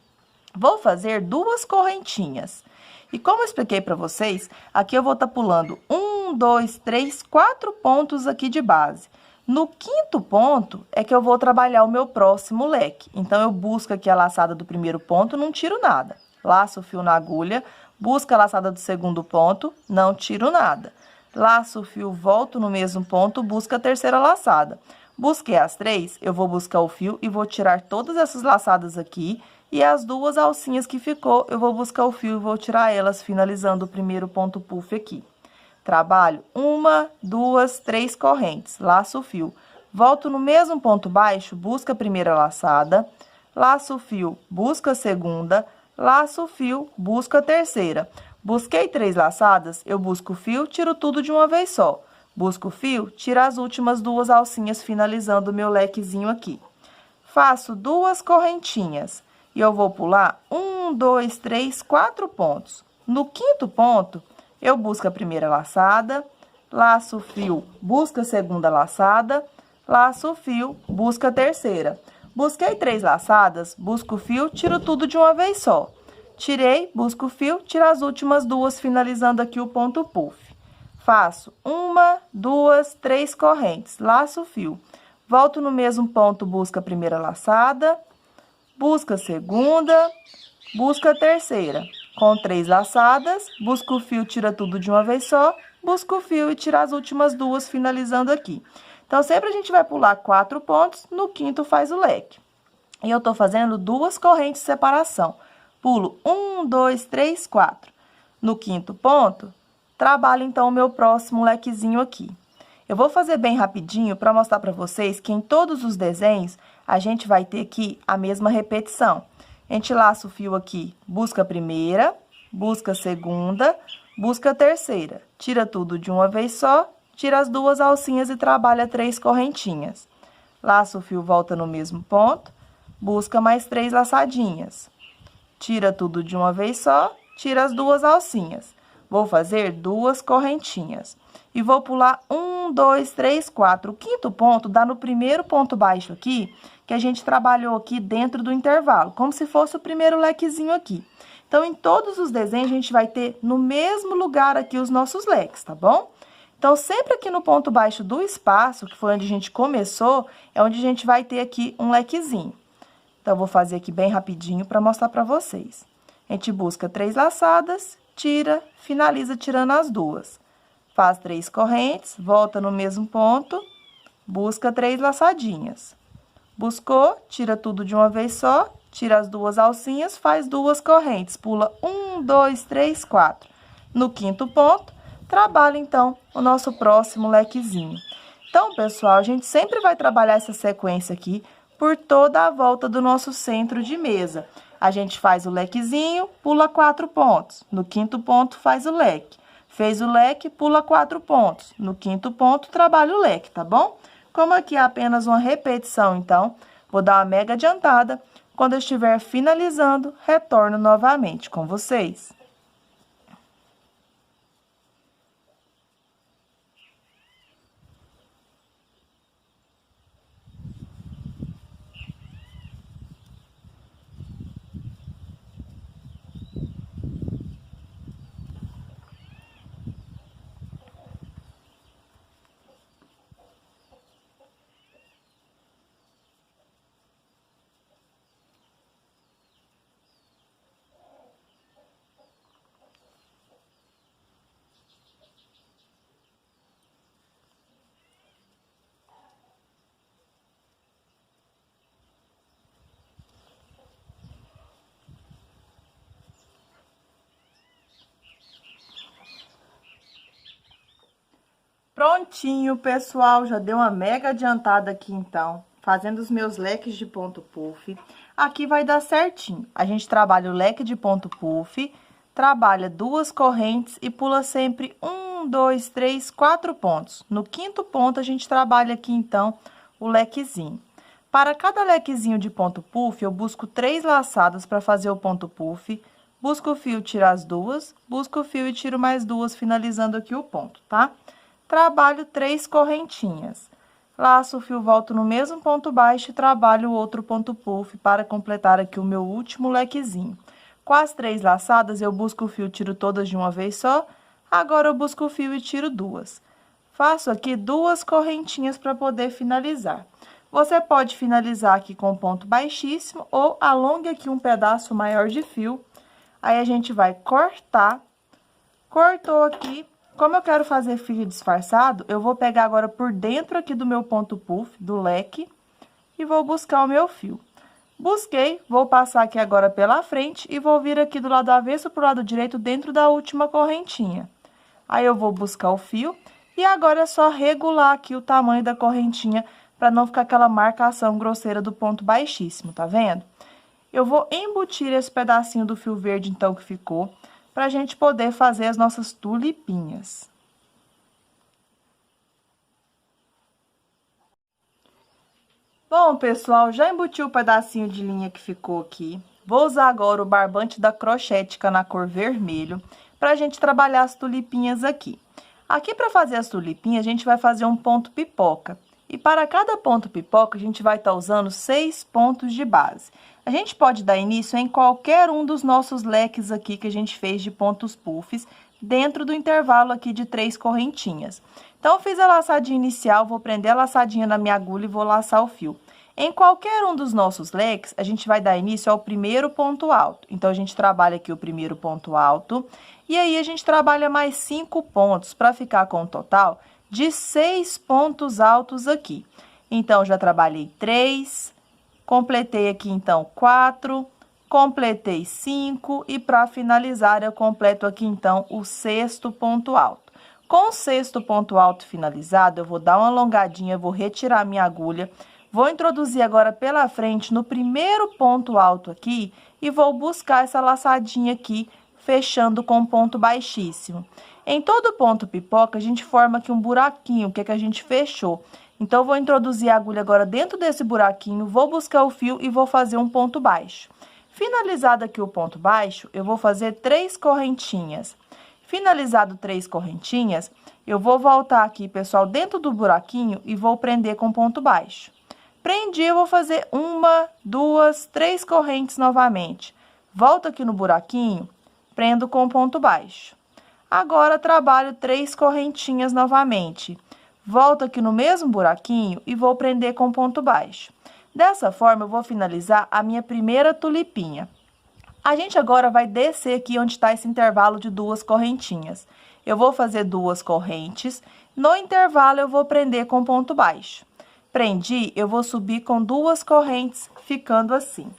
Vou fazer 2 correntinhas. E como eu expliquei para vocês, aqui eu vou estar pulando 1, 2, 3, 4 pontos aqui de base. No 5º ponto é que eu vou trabalhar o meu próximo leque. Então, eu busco aqui a laçada do primeiro ponto, não tiro nada. Laço o fio na agulha, busco a laçada do segundo ponto, não tiro nada. Laço o fio, volto no mesmo ponto, busco a terceira laçada. Busquei as 3, eu vou buscar o fio e vou tirar todas essas laçadas aqui. E as 2 alcinhas que ficou, eu vou buscar o fio e vou tirar elas, finalizando o primeiro ponto puff aqui. Trabalho 1, 2, 3 correntes, laço o fio. Volto no mesmo ponto baixo, busco a primeira laçada, laço o fio, busco a segunda, laço o fio, busco a terceira. Busquei 3 laçadas, eu busco o fio, tiro tudo de uma vez só. Busco o fio, tiro as últimas 2 alcinhas, finalizando o meu lequezinho aqui. Faço 2 correntinhas. E eu vou pular 1, 2, 3, 4 pontos. No 5º ponto, eu busco a primeira laçada, laço o fio, busco a segunda laçada, laço o fio, busco a terceira. Busquei 3 laçadas, busco o fio, tiro tudo de uma vez só. Tirei, busco o fio, tiro as últimas 2, finalizando aqui o ponto puff. Faço 1, 2, 3 correntes, laço o fio. Volto no mesmo ponto, busco a primeira laçada, busca a segunda, busca a terceira. Com 3 laçadas, busca o fio, tira tudo de uma vez só, busca o fio e tira as últimas 2, finalizando aqui. Então, sempre a gente vai pular 4 pontos, no 5º faz o leque. E eu tô fazendo 2 correntes de separação. Pulo 1, 2, 3, 4. No 5º ponto, trabalho então o meu próximo lequezinho aqui. Eu vou fazer bem rapidinho para mostrar para vocês que em todos os desenhos a gente vai ter aqui a mesma repetição. A gente laça o fio aqui, busca a primeira, busca a segunda, busca a terceira. Tira tudo de uma vez só, tira as duas alcinhas e trabalha 3 correntinhas. Laça o fio, volta no mesmo ponto, busca mais 3 laçadinhas. Tira tudo de uma vez só, tira as duas alcinhas. Vou fazer 2 correntinhas. E vou pular 1, 2, 3, 4. O quinto ponto dá no primeiro ponto baixo aqui, que a gente trabalhou aqui dentro do intervalo, como se fosse o primeiro lequezinho aqui. Então, em todos os desenhos, a gente vai ter no mesmo lugar aqui os nossos leques, tá bom? Então, sempre aqui no ponto baixo do espaço, que foi onde a gente começou, é onde a gente vai ter aqui um lequezinho. Então, eu vou fazer aqui bem rapidinho para mostrar para vocês. A gente busca 3 laçadas, tira, finaliza tirando as duas. Faz 3 correntes, volta no mesmo ponto, busca 3 laçadinhas. Buscou, tira tudo de uma vez só, tira as duas alcinhas, faz 2 correntes, pula 1, 2, 3, 4. No quinto ponto, trabalha então o nosso próximo lequezinho. Então, pessoal, a gente sempre vai trabalhar essa sequência aqui por toda a volta do nosso centro de mesa. A gente faz o lequezinho, pula 4 pontos. No quinto ponto, faz o leque. Fez o leque, pula 4 pontos. No quinto ponto, trabalha o leque, tá bom? Como aqui é apenas uma repetição, então, vou dar uma mega adiantada. Quando eu estiver finalizando, retorno novamente com vocês. Prontinho, pessoal, já deu uma mega adiantada aqui, então, fazendo os meus leques de ponto puff. Aqui vai dar certinho. A gente trabalha o leque de ponto puff, trabalha 2 correntes e pula sempre 1, 2, 3, 4 pontos. No quinto ponto, a gente trabalha aqui, então, o lequezinho. Para cada lequezinho de ponto puff, eu busco 3 laçadas para fazer o ponto puff, busco o fio, tiro as duas, busco o fio e tiro mais 2, finalizando aqui o ponto, tá? Trabalho 3 correntinhas. Laço o fio, volto no mesmo ponto baixo e trabalho o outro ponto puff para completar aqui o meu último lequezinho. Com as 3 laçadas, eu busco o fio, tiro todas de uma vez só. Agora, eu busco o fio e tiro 2. Faço aqui 2 correntinhas para poder finalizar. Você pode finalizar aqui com ponto baixíssimo ou alongue aqui um pedaço maior de fio. Aí, a gente vai cortar. Cortou aqui. Como eu quero fazer fio disfarçado, eu vou pegar agora por dentro aqui do meu ponto puff, do leque, e vou buscar o meu fio. Busquei, vou passar aqui agora pela frente e vou vir aqui do lado avesso pro lado direito dentro da última correntinha. Aí, eu vou buscar o fio e agora é só regular aqui o tamanho da correntinha para não ficar aquela marcação grosseira do ponto baixíssimo, tá vendo? Eu vou embutir esse pedacinho do fio verde, então, que ficou, para a gente poder fazer as nossas tulipinhas. Bom, pessoal, já embuti o pedacinho de linha que ficou aqui. Vou usar agora o barbante da Crochética na cor vermelho, para a gente trabalhar as tulipinhas aqui. Aqui, para fazer as tulipinhas, a gente vai fazer um ponto pipoca. E para cada ponto pipoca, a gente vai estar usando 6 pontos de base. A gente pode dar início em qualquer um dos nossos leques aqui que a gente fez de pontos puffs, dentro do intervalo aqui de 3 correntinhas. Então, eu fiz a laçadinha inicial, vou prender a laçadinha na minha agulha e vou laçar o fio. Em qualquer um dos nossos leques, a gente vai dar início ao primeiro ponto alto. Então, a gente trabalha aqui o primeiro ponto alto, e aí a gente trabalha mais 5 pontos para ficar com um total de 6 pontos altos aqui. Então, já trabalhei 3, completei aqui, então, 4, completei 5 e para finalizar eu completo aqui então o sexto ponto alto. Com o sexto ponto alto finalizado, eu vou dar uma alongadinha, vou retirar minha agulha, vou introduzir agora pela frente no primeiro ponto alto aqui e vou buscar essa laçadinha aqui, fechando com ponto baixíssimo. Em todo ponto pipoca, a gente forma aqui um buraquinho, que é que a gente fechou. Então, eu vou introduzir a agulha agora dentro desse buraquinho, vou buscar o fio e vou fazer um ponto baixo. Finalizado aqui o ponto baixo, eu vou fazer 3 correntinhas. Finalizado 3 correntinhas, eu vou voltar aqui, pessoal, dentro do buraquinho e vou prender com ponto baixo. Prendi, eu vou fazer 1, 2, 3 correntes novamente. Volto aqui no buraquinho, prendo com ponto baixo. Agora, trabalho 3 correntinhas novamente. Volto aqui no mesmo buraquinho e vou prender com ponto baixo. Dessa forma, eu vou finalizar a minha primeira tulipinha. A gente agora vai descer aqui onde está esse intervalo de 2 correntinhas. Eu vou fazer 2 correntes, no intervalo eu vou prender com ponto baixo. Prendi, eu vou subir com 2 correntes, ficando assim.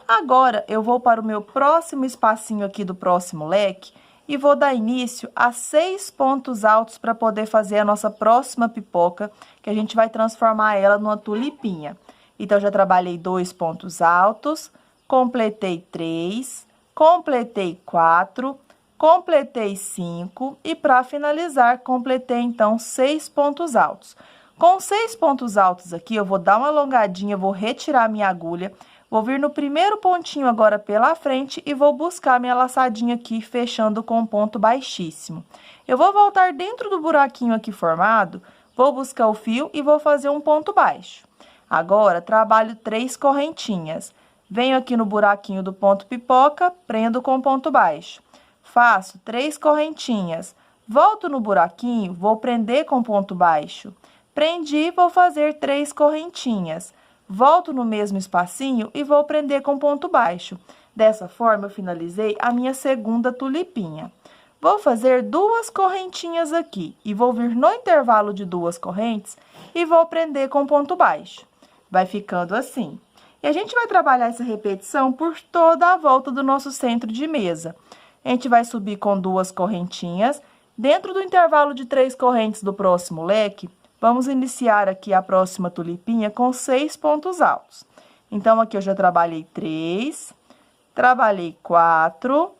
Agora, eu vou para o meu próximo espacinho aqui do próximo leque e vou dar início a 6 pontos altos para poder fazer a nossa próxima pipoca, que a gente vai transformar ela numa tulipinha. Então, já trabalhei 2 pontos altos, completei 3, completei 4, completei 5 e para finalizar, completei então 6 pontos altos. Com 6 pontos altos aqui, eu vou dar uma alongadinha, vou retirar minha agulha, vou vir no primeiro pontinho agora pela frente e vou buscar minha laçadinha aqui, fechando com um ponto baixíssimo. Eu vou voltar dentro do buraquinho aqui formado, vou buscar o fio e vou fazer um ponto baixo. Agora, trabalho 3 correntinhas. Venho aqui no buraquinho do ponto pipoca, prendo com ponto baixo. Faço 3 correntinhas. Volto no buraquinho, vou prender com ponto baixo. Prendi, vou fazer 3 correntinhas. Volto no mesmo espacinho e vou prender com ponto baixo. Dessa forma, eu finalizei a minha segunda tulipinha. Vou fazer 2 correntinhas aqui e vou vir no intervalo de 2 correntes e vou prender com ponto baixo. Vai ficando assim. E a gente vai trabalhar essa repetição por toda a volta do nosso centro de mesa. A gente vai subir com 2 correntinhas. Dentro do intervalo de 3 correntes do próximo leque, vamos iniciar aqui a próxima tulipinha com 6 pontos altos. Então, aqui eu já trabalhei 3, trabalhei 4,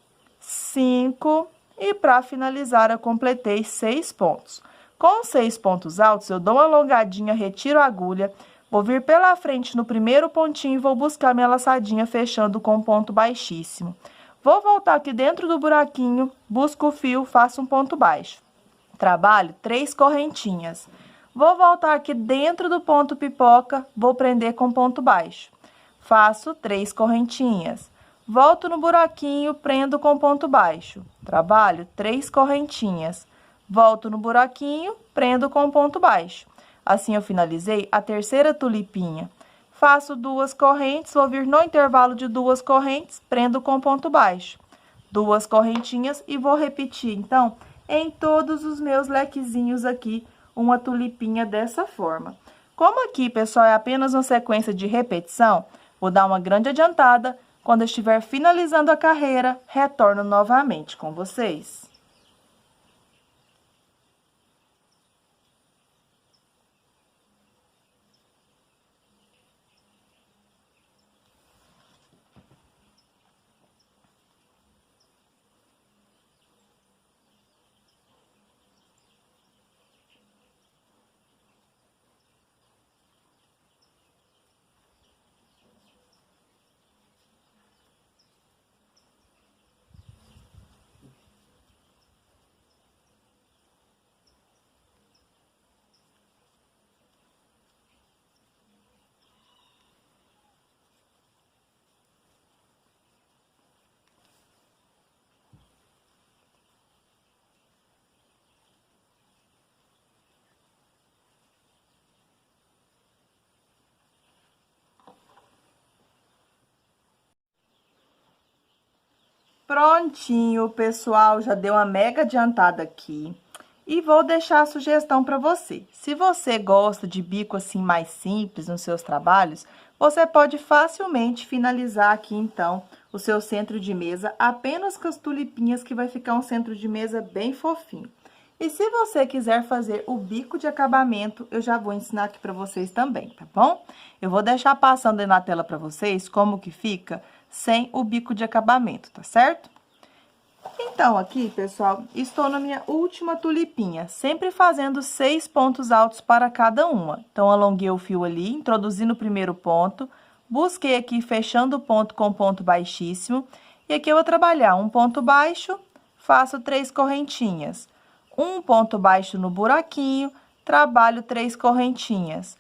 5 e para finalizar eu completei 6 pontos. Com 6 pontos altos, eu dou uma alongadinha, retiro a agulha, vou vir pela frente no primeiro pontinho e vou buscar minha laçadinha fechando com um ponto baixíssimo. Vou voltar aqui dentro do buraquinho, busco o fio, faço um ponto baixo. Trabalho 3 correntinhas. Vou voltar aqui dentro do ponto pipoca, vou prender com ponto baixo. Faço 3 correntinhas. Volto no buraquinho, prendo com ponto baixo. Trabalho 3 correntinhas. Volto no buraquinho, prendo com ponto baixo. Assim, eu finalizei a terceira tulipinha. Faço 2 correntes, vou vir no intervalo de 2 correntes, prendo com ponto baixo. 2 correntinhas e vou repetir, então, em todos os meus lequezinhos aqui, uma tulipinha dessa forma. Como aqui, pessoal, é apenas uma sequência de repetição, vou dar uma grande adiantada. Quando eu estiver finalizando a carreira, retorno novamente com vocês. Prontinho, pessoal, já deu uma mega adiantada aqui. E vou deixar a sugestão para você. Se você gosta de bico assim mais simples nos seus trabalhos, você pode facilmente finalizar aqui, então, o seu centro de mesa apenas com as tulipinhas, que vai ficar um centro de mesa bem fofinho. E se você quiser fazer o bico de acabamento, eu já vou ensinar aqui para vocês também, tá bom? Eu vou deixar passando aí na tela para vocês como que fica sem o bico de acabamento, tá certo? Então, aqui, pessoal, estou na minha última tulipinha, sempre fazendo 6 pontos altos para cada uma. Então, alonguei o fio ali, introduzindo o primeiro ponto, busquei aqui fechando o ponto com ponto baixíssimo, e aqui eu vou trabalhar um ponto baixo, faço 3 correntinhas. Um ponto baixo no buraquinho, trabalho 3 correntinhas.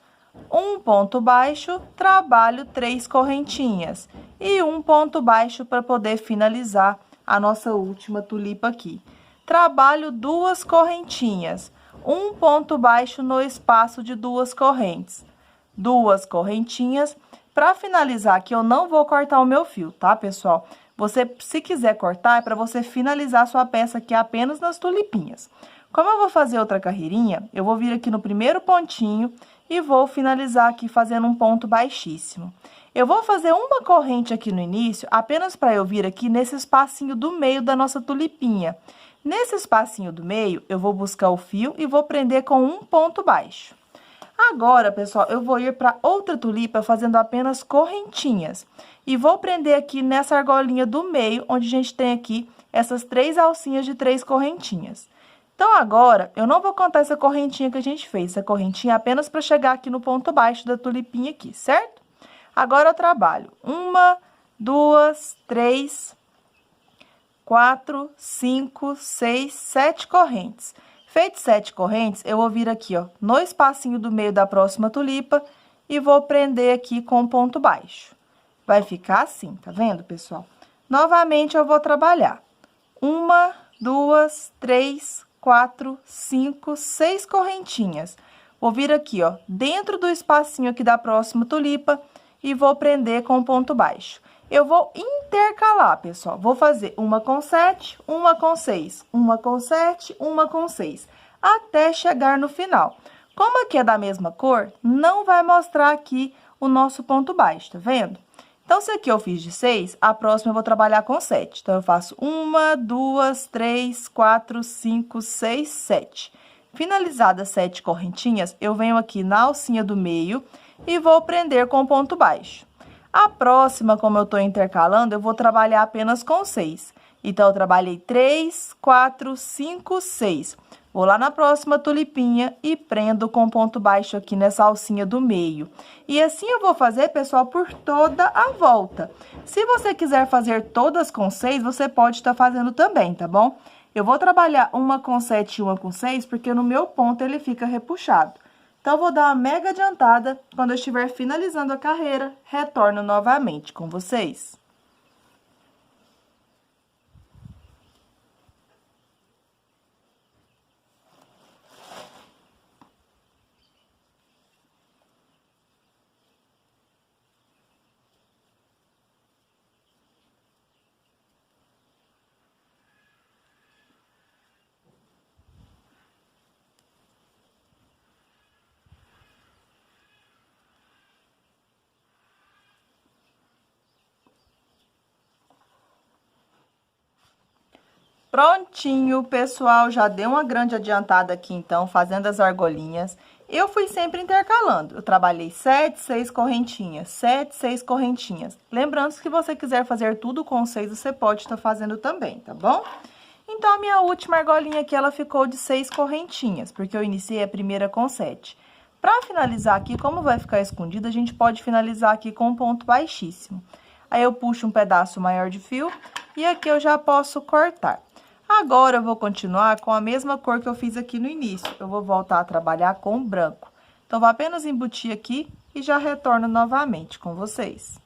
Um ponto baixo, trabalho 3 correntinhas. E um ponto baixo para poder finalizar a nossa última tulipa aqui. Trabalho 2 correntinhas. Um ponto baixo no espaço de 2 correntes. 2 correntinhas. Para finalizar aqui, eu não vou cortar o meu fio, tá, pessoal? Você, se quiser cortar, é para você finalizar a sua peça aqui apenas nas tulipinhas. Como eu vou fazer outra carreirinha, eu vou vir aqui no primeiro pontinho e vou finalizar aqui fazendo um ponto baixíssimo. Eu vou fazer uma corrente aqui no início, apenas para eu vir aqui nesse espacinho do meio da nossa tulipinha. Nesse espacinho do meio, eu vou buscar o fio e vou prender com um ponto baixo. Agora, pessoal, eu vou ir para outra tulipa fazendo apenas correntinhas. E vou prender aqui nessa argolinha do meio, onde a gente tem aqui essas 3 alcinhas de 3 correntinhas. Então, agora, eu não vou contar essa correntinha que a gente fez. Essa correntinha é apenas para chegar aqui no ponto baixo da tulipinha aqui, certo? Agora, eu trabalho 1, 2, 3, 4, 5, 6, 7 correntes. Feito 7 correntes, eu vou vir aqui, ó, no espacinho do meio da próxima tulipa e vou prender aqui com ponto baixo. Vai ficar assim, tá vendo, pessoal? Novamente, eu vou trabalhar 1, 2, 3, 4, 5, 6 correntinhas. Vou vir aqui, ó, dentro do espacinho aqui da próxima tulipa e vou prender com ponto baixo. Eu vou intercalar, pessoal. Vou fazer uma com 7, uma com 6, uma com 7, uma com 6, até chegar no final. Como aqui é da mesma cor, não vai mostrar aqui o nosso ponto baixo, tá vendo? Então, se aqui eu fiz de 6, a próxima eu vou trabalhar com 7. Então, eu faço 1, 2, 3, 4, 5, 6, 7. Finalizadas 7 correntinhas, eu venho aqui na alcinha do meio e vou prender com ponto baixo. A próxima, como eu tô intercalando, eu vou trabalhar apenas com 6. Então, eu trabalhei 3, 4, 5, 6. Vou lá na próxima tulipinha e prendo com ponto baixo aqui nessa alcinha do meio. E assim eu vou fazer, pessoal, por toda a volta. Se você quiser fazer todas com 6, você pode estar fazendo também, tá bom? Eu vou trabalhar uma com 7 e uma com 6, porque no meu ponto ele fica repuxado. Então, eu vou dar uma mega adiantada. Quando eu estiver finalizando a carreira, retorno novamente com vocês. Prontinho, pessoal, já deu uma grande adiantada aqui, então, fazendo as argolinhas. Eu fui sempre intercalando. Eu trabalhei 7, 6 correntinhas, 7, 6 correntinhas. Lembrando, se você quiser fazer tudo com 6, você pode estar fazendo também, tá bom? Então, a minha última argolinha aqui, ela ficou de 6 correntinhas, porque eu iniciei a primeira com 7. Para finalizar aqui, como vai ficar escondido, a gente pode finalizar aqui com um ponto baixíssimo. Aí, eu puxo um pedaço maior de fio e aqui eu já posso cortar. Agora, eu vou continuar com a mesma cor que eu fiz aqui no início. Eu vou voltar a trabalhar com branco. Então, vou apenas embutir aqui e já retorno novamente com vocês.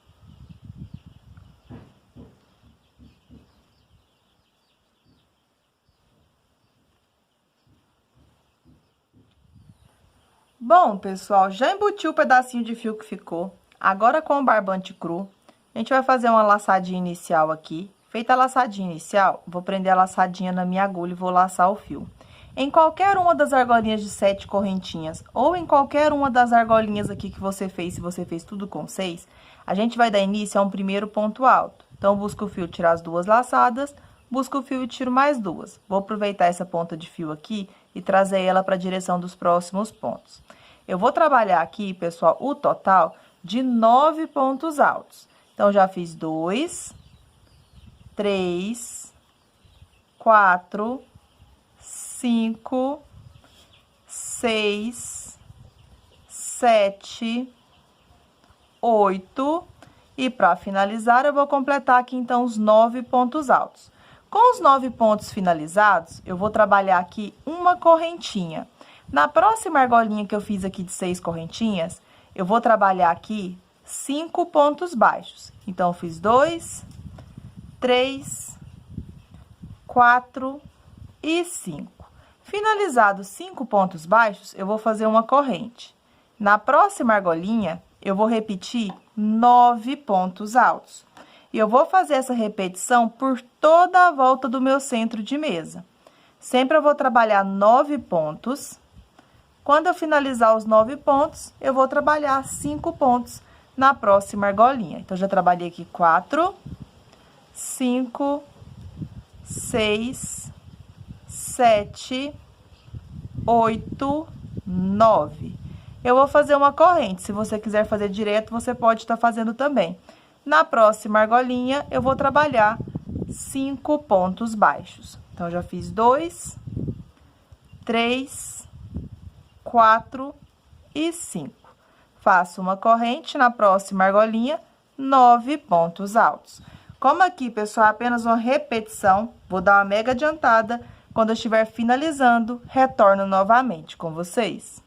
Bom, pessoal, já embuti o pedacinho de fio que ficou. Agora, com o barbante cru, a gente vai fazer uma laçadinha inicial aqui. Feita a laçadinha inicial, vou prender a laçadinha na minha agulha e vou laçar o fio. Em qualquer uma das argolinhas de 7 correntinhas, ou em qualquer uma das argolinhas aqui que você fez, se você fez tudo com 6, a gente vai dar início a um primeiro ponto alto. Então, busco o fio, tirar as duas laçadas, busco o fio e tiro mais duas. Vou aproveitar essa ponta de fio aqui e trazer ela para a direção dos próximos pontos. Eu vou trabalhar aqui, pessoal, o total de 9 pontos altos. Então, já fiz 2, 3, 4, 5, 6, 7, 8. E para finalizar, eu vou completar aqui, então, os 9 pontos altos. Com os 9 pontos finalizados, eu vou trabalhar aqui uma correntinha. Na próxima argolinha que eu fiz aqui de 6 correntinhas, eu vou trabalhar aqui 5 pontos baixos. Então, eu fiz 2, 3, 4 e 5. Finalizados 5 pontos baixos, eu vou fazer uma corrente. Na próxima argolinha, eu vou repetir 9 pontos altos. E eu vou fazer essa repetição por toda a volta do meu centro de mesa. Sempre eu vou trabalhar 9 pontos. Quando eu finalizar os 9 pontos, eu vou trabalhar 5 pontos na próxima argolinha. Então, já trabalhei aqui 4, 5, 6, 7, 8, 9. Eu vou fazer uma corrente. Se você quiser fazer direto, você pode estar fazendo também. Na próxima argolinha, eu vou trabalhar 5 pontos baixos. Então, já fiz 2, 3, 4 e 5. Faço uma corrente, na próxima argolinha, 9 pontos altos. Como aqui, pessoal, é apenas uma repetição, vou dar uma mega adiantada. Quando eu estiver finalizando, retorno novamente com vocês.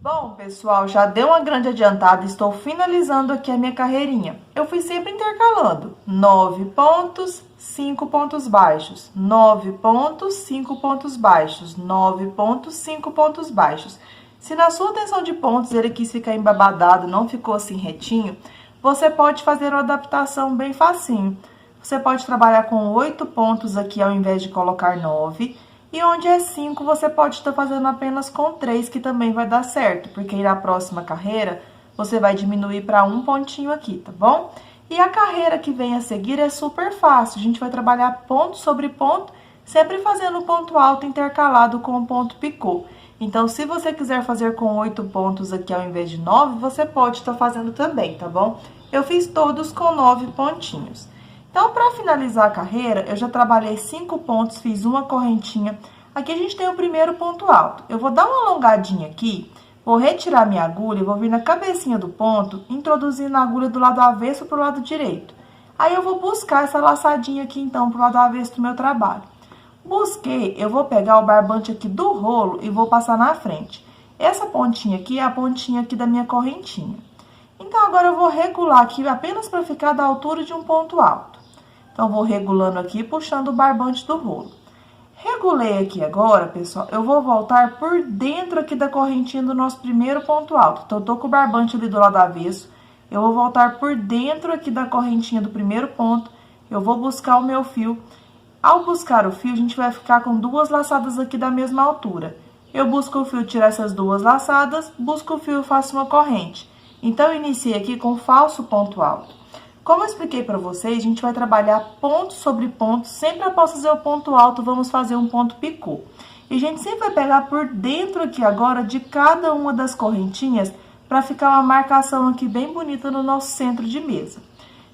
Bom, pessoal, já deu uma grande adiantada, estou finalizando aqui a minha carreirinha. Eu fui sempre intercalando 9 pontos, 5 pontos baixos, 9 pontos, 5 pontos baixos, 9 pontos, 5 pontos baixos. Se na sua tensão de pontos ele quis ficar embabadado, não ficou assim retinho, você pode fazer uma adaptação bem facinho. Você pode trabalhar com 8 pontos aqui ao invés de colocar 9. E onde é 5, você pode estar fazendo apenas com 3, que também vai dar certo. Porque aí na próxima carreira, você vai diminuir para um pontinho aqui, tá bom? E a carreira que vem a seguir é super fácil. A gente vai trabalhar ponto sobre ponto, sempre fazendo o ponto alto intercalado com o ponto picô. Então, se você quiser fazer com 8 pontos aqui ao invés de 9, você pode estar fazendo também, tá bom? Eu fiz todos com 9 pontinhos. Então, para finalizar a carreira, eu já trabalhei 5 pontos, fiz uma correntinha. Aqui a gente tem o primeiro ponto alto. Eu vou dar uma alongadinha aqui, vou retirar minha agulha e vou vir na cabecinha do ponto, introduzindo a agulha do lado avesso para o lado direito. Aí, eu vou buscar essa laçadinha aqui, então, para o lado avesso do meu trabalho. Busquei, eu vou pegar o barbante aqui do rolo e vou passar na frente. Essa pontinha aqui é a pontinha aqui da minha correntinha. Então, agora eu vou regular aqui apenas para ficar da altura de um ponto alto. Então, vou regulando aqui, puxando o barbante do rolo. Regulei aqui agora, pessoal, eu vou voltar por dentro aqui da correntinha do nosso primeiro ponto alto. Então, eu tô com o barbante ali do lado avesso, eu vou voltar por dentro aqui da correntinha do primeiro ponto, eu vou buscar o meu fio. Ao buscar o fio, a gente vai ficar com 2 laçadas aqui da mesma altura. Eu busco o fio, tirar essas 2 laçadas, busco o fio e faço uma corrente. Então, eu iniciei aqui com falso ponto alto. Como eu expliquei para vocês, a gente vai trabalhar ponto sobre ponto. Sempre após fazer o ponto alto, vamos fazer um ponto picô. E a gente sempre vai pegar por dentro aqui agora de cada uma das correntinhas para ficar uma marcação aqui bem bonita no nosso centro de mesa.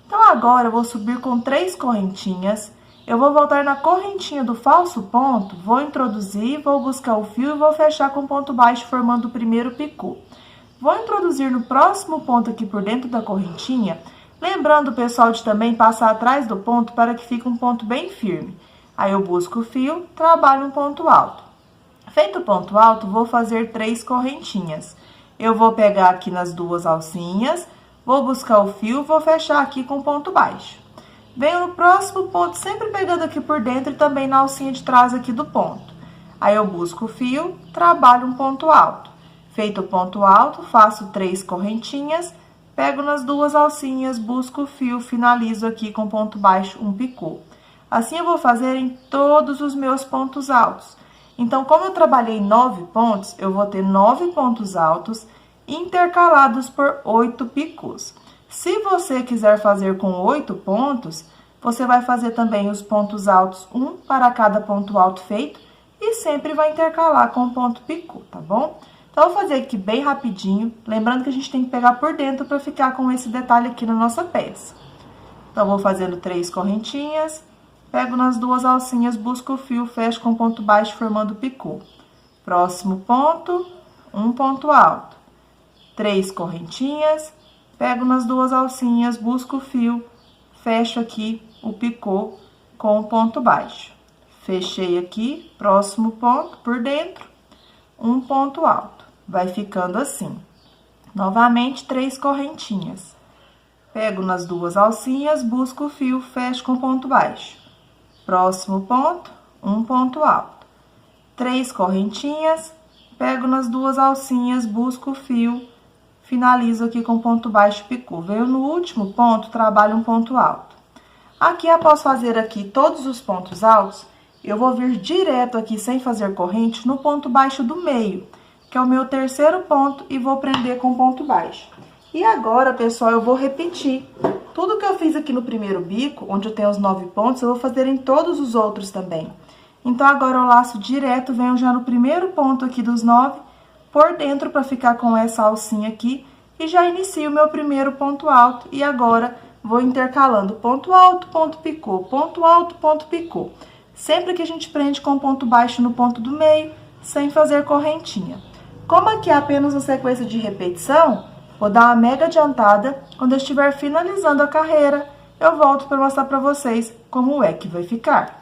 Então, agora eu vou subir com 3 correntinhas. Eu vou voltar na correntinha do falso ponto, vou introduzir, vou buscar o fio e vou fechar com ponto baixo, formando o primeiro picô. Vou introduzir no próximo ponto aqui por dentro da correntinha. Lembrando, pessoal, de também passar atrás do ponto para que fique um ponto bem firme. Aí, eu busco o fio, trabalho um ponto alto. Feito o ponto alto, vou fazer 3 correntinhas. Eu vou pegar aqui nas 2 alcinhas, Vou buscar o fio, vou fechar aqui com ponto baixo. Venho no próximo ponto, sempre pegando aqui por dentro e também na alcinha de trás aqui do ponto. Aí eu busco o fio, trabalho um ponto alto. Feito o ponto alto, faço 3 correntinhas, pego nas 2 alcinhas, busco o fio, finalizo aqui com ponto baixo, um picô. Assim eu vou fazer em todos os meus pontos altos. Então, como eu trabalhei 9 pontos, eu vou ter 9 pontos altos intercalados por 8 picôs. Se você quiser fazer com 8 pontos, você vai fazer também os pontos altos, um para cada ponto alto feito, e sempre vai intercalar com o ponto picô, tá bom? Então, eu vou fazer aqui bem rapidinho, lembrando que a gente tem que pegar por dentro para ficar com esse detalhe aqui na nossa peça. Então, vou fazendo 3 correntinhas, pego nas 2 alcinhas, busco o fio, fecho com ponto baixo, formando picô. Próximo ponto, um ponto alto. 3 correntinhas, pego nas 2 alcinhas, busco o fio, fecho aqui o picô com o ponto baixo. Fechei aqui, próximo ponto, por dentro, um ponto alto. Vai ficando assim. Novamente, 3 correntinhas. Pego nas 2 alcinhas, busco o fio, fecho com ponto baixo. Próximo ponto, um ponto alto. 3 correntinhas, pego nas 2 alcinhas, busco o fio, finalizo aqui com ponto baixo, picô. Venho no último ponto, trabalho um ponto alto. Aqui, após fazer aqui todos os pontos altos, eu vou vir direto aqui, sem fazer corrente, no ponto baixo do meio, que é o meu terceiro ponto, e vou prender com ponto baixo. E agora, pessoal, eu vou repetir. Tudo que eu fiz aqui no primeiro bico, onde eu tenho os 9 pontos, eu vou fazer em todos os outros também. Então, agora eu laço direto, venho já no primeiro ponto aqui dos 9, por dentro para ficar com essa alcinha aqui, e já inicio o meu primeiro ponto alto. E agora, vou intercalando ponto alto, ponto picô, ponto alto, ponto picô. Sempre que a gente prende com ponto baixo no ponto do meio, sem fazer correntinha. Como aqui é apenas uma sequência de repetição, vou dar uma mega adiantada. Quando eu estiver finalizando a carreira, eu volto para mostrar para vocês como é que vai ficar.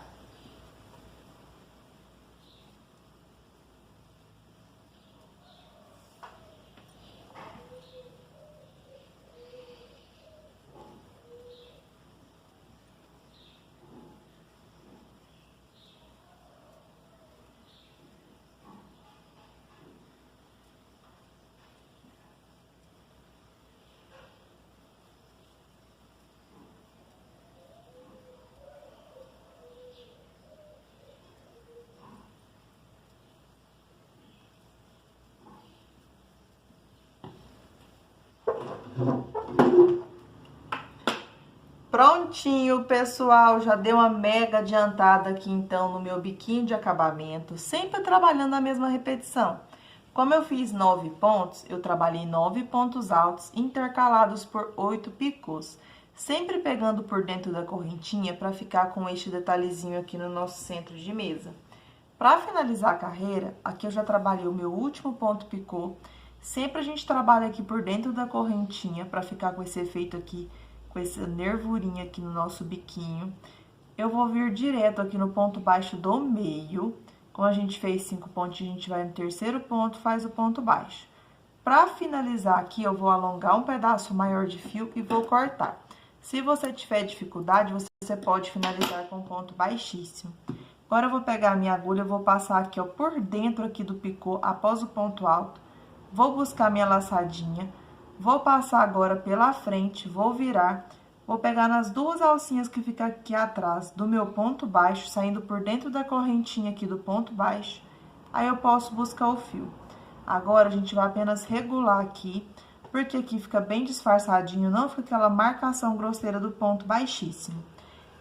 Prontinho, pessoal, já deu uma mega adiantada aqui, então, no meu biquinho de acabamento, sempre trabalhando a mesma repetição. Como eu fiz 9 pontos, eu trabalhei 9 pontos altos intercalados por 8 picôs, sempre pegando por dentro da correntinha para ficar com este detalhezinho aqui no nosso centro de mesa. Para finalizar a carreira, aqui eu já trabalhei o meu último ponto picô, sempre a gente trabalha aqui por dentro da correntinha para ficar com esse efeito aqui, com essa nervurinha aqui no nosso biquinho. Eu vou vir direto aqui no ponto baixo do meio. Como a gente fez 5 pontos, a gente vai no terceiro ponto, faz o ponto baixo. Para finalizar aqui, eu vou alongar um pedaço maior de fio e vou cortar. Se você tiver dificuldade, você pode finalizar com ponto baixíssimo. Agora, eu vou pegar a minha agulha, eu vou passar aqui, ó, por dentro aqui do picô, após o ponto alto. Vou buscar minha laçadinha. Vou passar agora pela frente, vou virar, vou pegar nas 2 alcinhas que ficam aqui atrás do meu ponto baixo, saindo por dentro da correntinha aqui do ponto baixo, aí eu posso buscar o fio. Agora, a gente vai apenas regular aqui, porque aqui fica bem disfarçadinho, não fica aquela marcação grosseira do ponto baixíssimo.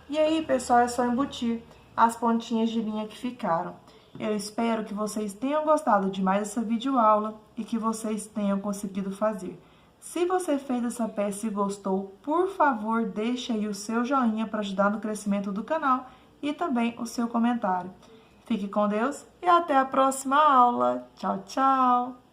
E aí, pessoal, é só embutir as pontinhas de linha que ficaram. Eu espero que vocês tenham gostado de mais essa videoaula e que vocês tenham conseguido fazer. Se você fez essa peça e gostou, por favor, deixe aí o seu joinha para ajudar no crescimento do canal e também o seu comentário. Fique com Deus e até a próxima aula. Tchau, tchau!